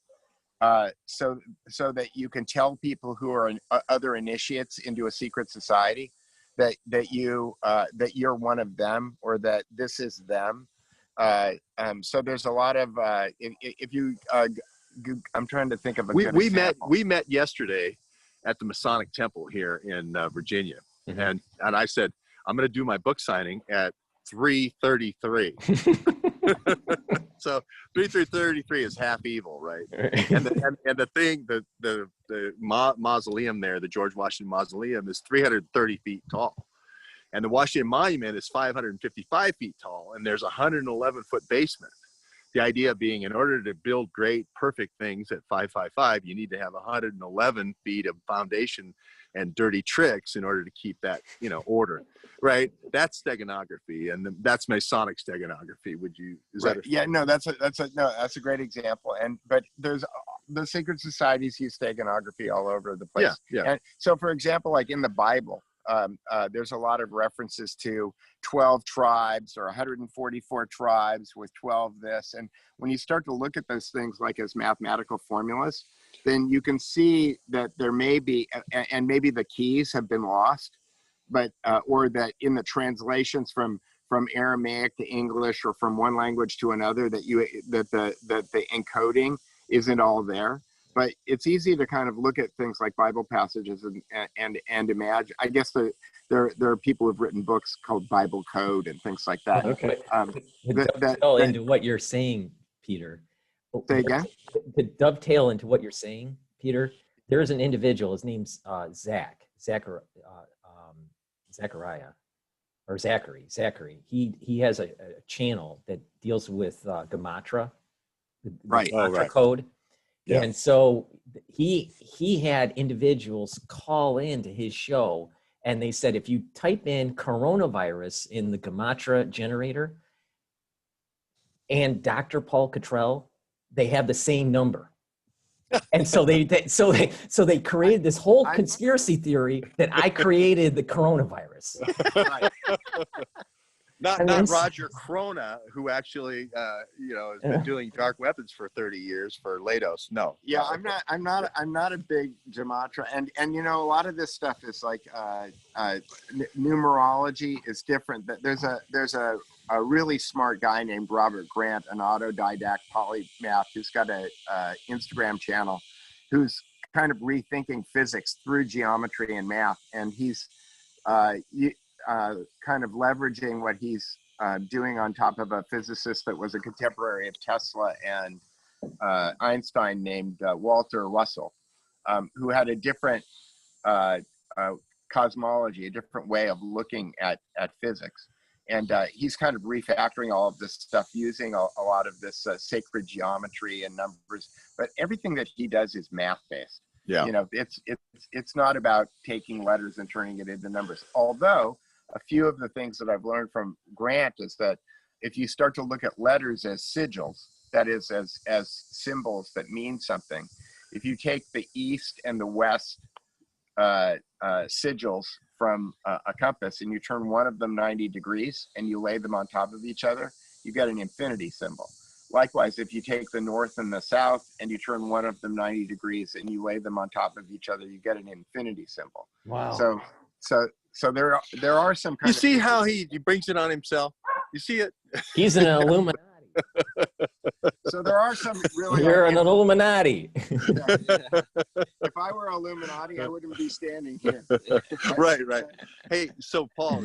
So that you can tell people who are other initiates into a secret society that you're one of them, or that this is them. So there's a lot of if you I'm trying to think of a good example. We met yesterday at the Masonic Temple here in Virginia, and I said I'm going to do my book signing at 3:33. So 3:33 is half evil, right? And the thing, the mausoleum there, the George Washington Mausoleum, is 330 feet tall, and the Washington Monument is 555 feet tall, and there's a 111-foot basement. The idea being, in order to build great, perfect things at 555, you need to have 111 feet of foundation and dirty tricks in order to keep that, order, right? That's steganography, and that's Masonic steganography. That's a great example. But there's the secret societies use steganography all over the place. Yeah. And so, for example, like in the Bible, there's a lot of references to 12 tribes or 144 tribes with 12 this. And when you start to look at those things like as mathematical formulas, then you can see that there may be, and maybe the keys have been lost, but or that in the translations from from Aramaic to English or from one language to another, that the encoding isn't all there. But it's easy to kind of look at things like Bible passages and imagine. I guess there are people who've written books called Bible code and things like that. Okay. That Dovetail into what you're saying, Peter. Say again? To dovetail into what you're saying, Peter, there is an individual. His name's Zachariah, or Zachary. He has a channel that deals with Gematria, the Right. Gematria code. Yeah. And so he had individuals call into his show, and they said, if you type in coronavirus in the Gematria generator and Dr. Paul Cottrell, they have the same number. And so they created this whole conspiracy theory that I created the coronavirus. Right. Not Roger Crona, who actually has been doing dark weapons for 30 years for Lados. No. Yeah, I'm not a big gematria, and a lot of this stuff is like numerology is different. There's a really smart guy named Robert Grant, an autodidact polymath, who's got a Instagram channel, who's kind of rethinking physics through geometry and math, and he's kind of leveraging what he's doing on top of a physicist that was a contemporary of Tesla and Einstein named Walter Russell, who had a different cosmology, a different way of looking at physics. And he's kind of refactoring all of this stuff using a lot of this sacred geometry and numbers. But everything that he does is math-based. Yeah. It's not about taking letters and turning it into numbers. Although a few of the things that I've learned from Grant is that if you start to look at letters as sigils, that is as symbols that mean something, if you take the east and the west sigils from a compass and you turn one of them 90 degrees and you lay them on top of each other, you get an infinity symbol. Likewise, if you take the north and the south and you turn one of them 90 degrees and you lay them on top of each other, you get an infinity symbol. Wow. So there are some kind You see how he brings it on himself? You see it? He's an Illuminati. So there are some really. You're an Illuminati. If I were Illuminati, I wouldn't be standing here. Right. Hey, so Paul,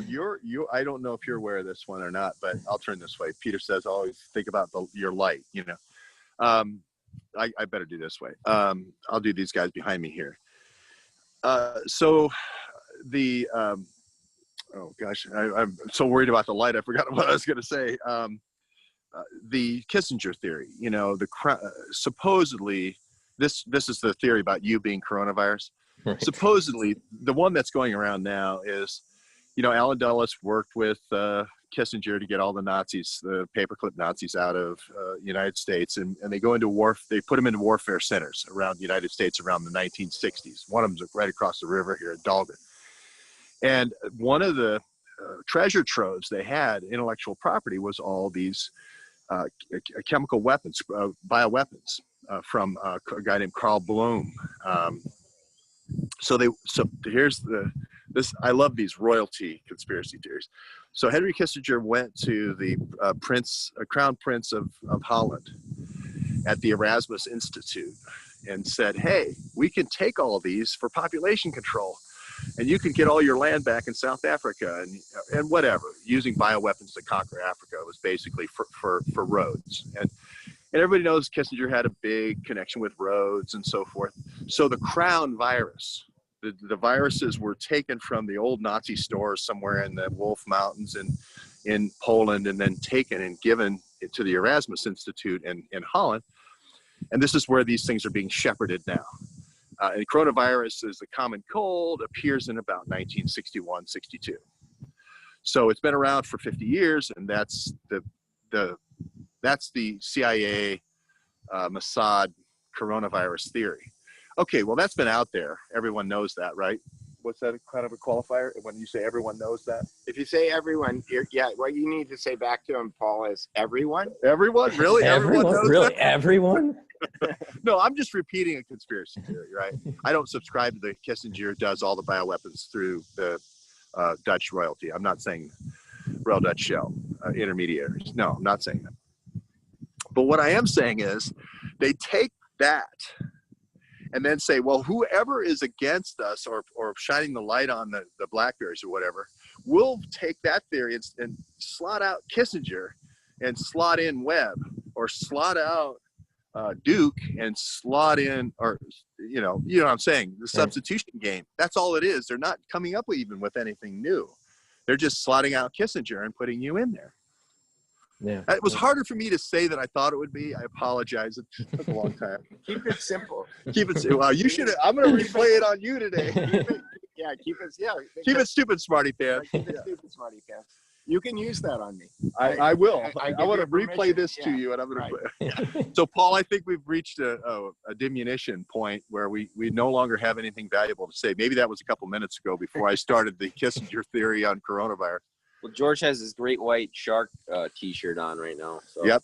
I don't know if you're aware of this one or not, but I'll turn this way. Peter says always think about your light. I better do this way. I'll do these guys behind me here. So the oh gosh, I'm so worried about the light. I forgot what I was going to say. The Kissinger theory, supposedly this is the theory about you being coronavirus. Right. Supposedly the one that's going around now is, Alan Dulles worked with Kissinger to get all the Nazis, the paperclip Nazis out of United States. And they go into they put them into warfare centers around the United States around the 1960s. One of them's right across the river here at Dalton. And one of the treasure troves they had, intellectual property, was all these chemical weapons, bioweapons from a guy named Carl Bloom. So here's this. I love these royalty conspiracy theories. So Henry Kissinger went to the Crown Prince of Holland at the Erasmus Institute and said, "Hey, we can take all of these for population control. And you can get all your land back in South Africa and whatever, using bioweapons to conquer Africa." It was basically for roads. And everybody knows Kissinger had a big connection with roads and so forth. So the Crown virus, the viruses were taken from the old Nazi stores somewhere in the Wolf Mountains in Poland, and then taken and given to the Erasmus Institute in Holland. And this is where these things are being shepherded now. And coronavirus is the common cold, appears in about 1961, 62. So it's been around for 50 years, and that's the CIA Mossad coronavirus theory. Okay, well, that's been out there. Everyone knows that, right? What's that kind of a qualifier when you say everyone knows that? If you say everyone, what you need to say back to him, Paul, is everyone? Everyone? Really? Everyone knows really? that? Everyone? No, I'm just repeating a conspiracy theory, right? I don't subscribe to the Kissinger does all the bioweapons through the Dutch royalty. I'm not saying that. Royal Dutch Shell intermediaries. No, I'm not saying that. But what I am saying is they take that and then say, well, whoever is against us or shining the light on the blackberries or whatever, we'll take that theory and slot out Kissinger and slot in Webb, or slot out Duke and slot in, or you know what I'm saying, the substitution game. That's all it is. They're not coming up with anything new. They're just slotting out Kissinger and putting you in there. Yeah. It was harder for me to say than I thought it would be. I apologize. It took a long time. Keep it simple. Keep it. Well, you should. I'm going to replay it on you today. Keep it. Yeah. Keep it stupid, smarty pants. Keep it stupid, smarty pants. You can use that on me. I will. I I want to give you replay this to permission. you, and I'm going Right. to play. So, Paul, I think we've reached a diminution point where we no longer have anything valuable to say. Maybe that was a couple minutes ago before I started the Kissinger theory on coronavirus. Well, George has his great white shark T-shirt on right now. So. Yep.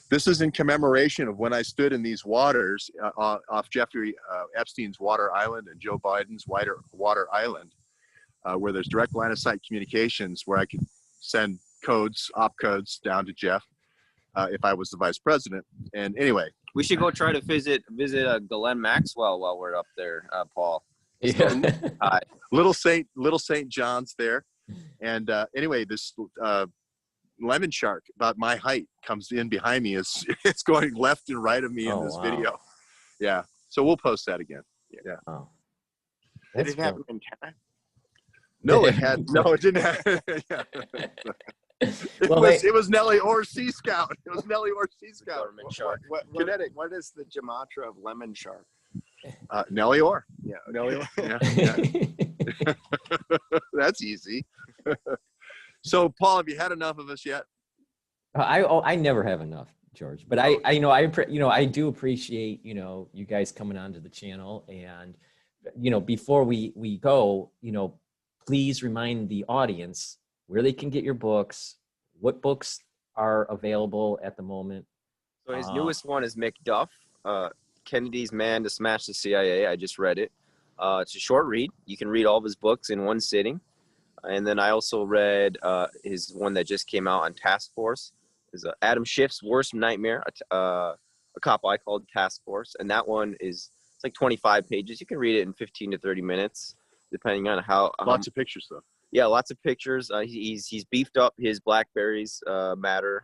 This is in commemoration of when I stood in these waters off Jeffrey Epstein's Water Island and Joe Biden's Water Island, where there's direct line of sight communications where I could send op codes down to Jeff if I was the vice president. And anyway, We should go try to visit Glenn Maxwell while we're up there, Paul. Yeah. Little St. John's there. And anyway, this lemon shark about my height comes in behind me. It's going left and right of me in this video. Yeah. So we'll post that again. Yeah. Oh. Did That's it have cool. an antenna? No, it didn't have. Yeah. It was Nellie or Sea Scout. It was Nellie or Sea Scout. Government shark. What is the gematria of lemon shark? Nellie Orr. Yeah. Nellie Orr. Yeah. That's easy. So, Paul, have you had enough of us yet? I never have enough, George. But I do appreciate you guys coming onto the channel, and before we go, please remind the audience where they can get your books, what books are available at the moment. So his newest one is McDuff, Kennedy's Man to Smash the CIA. I just read it. It's a short read. You can read all of his books in one sitting. And then I also read his one that just came out on Task Force. Is Adam Schiff's Worst Nightmare, a cop I called Task Force. And that one it's like 25 pages. You can read it in 15 to 30 minutes, depending on how. Lots of pictures, though. Yeah, lots of pictures. He's beefed up his Blackberries Matter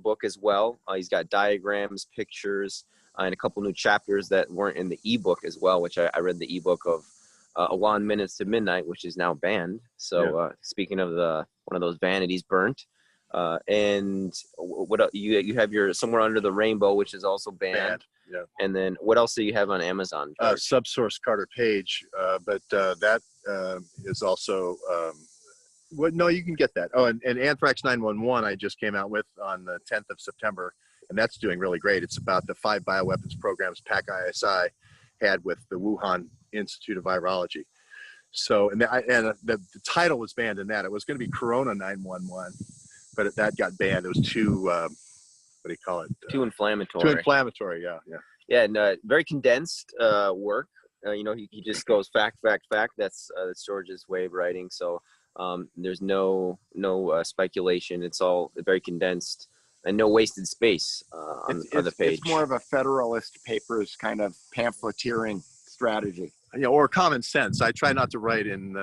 book as well. He's got diagrams, pictures, and a couple new chapters that weren't in the ebook as well, which I read the ebook of Alon Minutes to Midnight, which is now banned. So speaking of one of those vanities burnt. And what you have your Somewhere Under the Rainbow, which is also banned. Yeah. And then what else do you have on Amazon? Subsource Carter Page, but that is also no, you can get that. Oh, and Anthrax 911 I just came out with on the 10th of September, and that's doing really great. It's about the 5 bioweapons programs PAC-ISI had with the Wuhan Institute of Virology. So, and the title was banned in that. It was going to be Corona 911, but that got banned. It was too, what do you call it? Too inflammatory. Too inflammatory, yeah. Yeah, and very condensed work. He just goes fact. That's George's way of writing. So there's no speculation. It's all very condensed and no wasted space on the page. It's more of a Federalist Papers kind of pamphleteering strategy. Or common sense. I try not to write in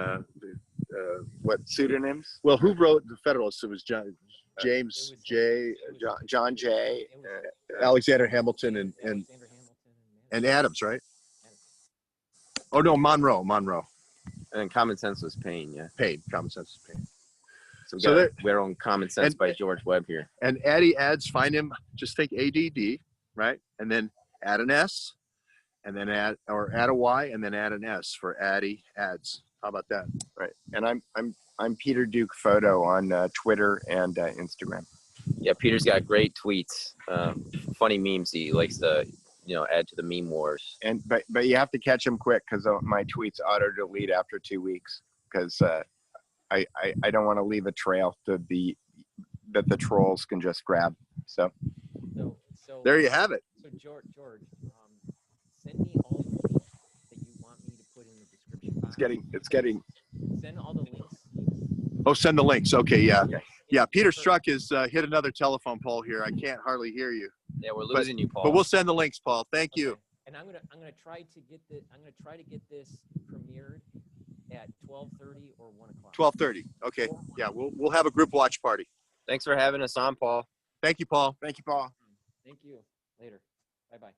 what Pseudonyms? Well, who wrote the Federalist? It was James J. John Jay. Alexander Hamilton and Adams, right? Oh no, Monroe. And Common Sense was Paine, yeah. Paine. Common Sense is Paine. So we got our own Common Sense by George Webb here. And Addy adds, find him. Just think ADD, right? And then add an S, and then add a Y, and then add an S for Addy ads. How about that? Right. And I'm Peter Duke Photo on Twitter and Instagram. Yeah, Peter's got great tweets, funny memes. He likes to add to the meme wars. And but you have to catch them quick because my tweets auto delete after 2 weeks because I don't want to leave a trail that the trolls can just grab. So there you have it. So George, send me all the links that you want me to put in the description box. It's getting. Send all the links. Oh, send the links. Okay, yeah. Okay. Yeah, Peter Struck has hit another telephone pole here. I can't hardly hear you. Yeah, we're losing you, Paul. But we'll send the links, Paul. Thank you. Okay. And I'm gonna try to get this premiered at 12:30 or 1 o'clock. 12:30. Okay. Yeah, we'll have a group watch party. Thanks for having us on, Paul. Thank you, Paul. Thank you, Paul. Thank you. Later. Bye-bye.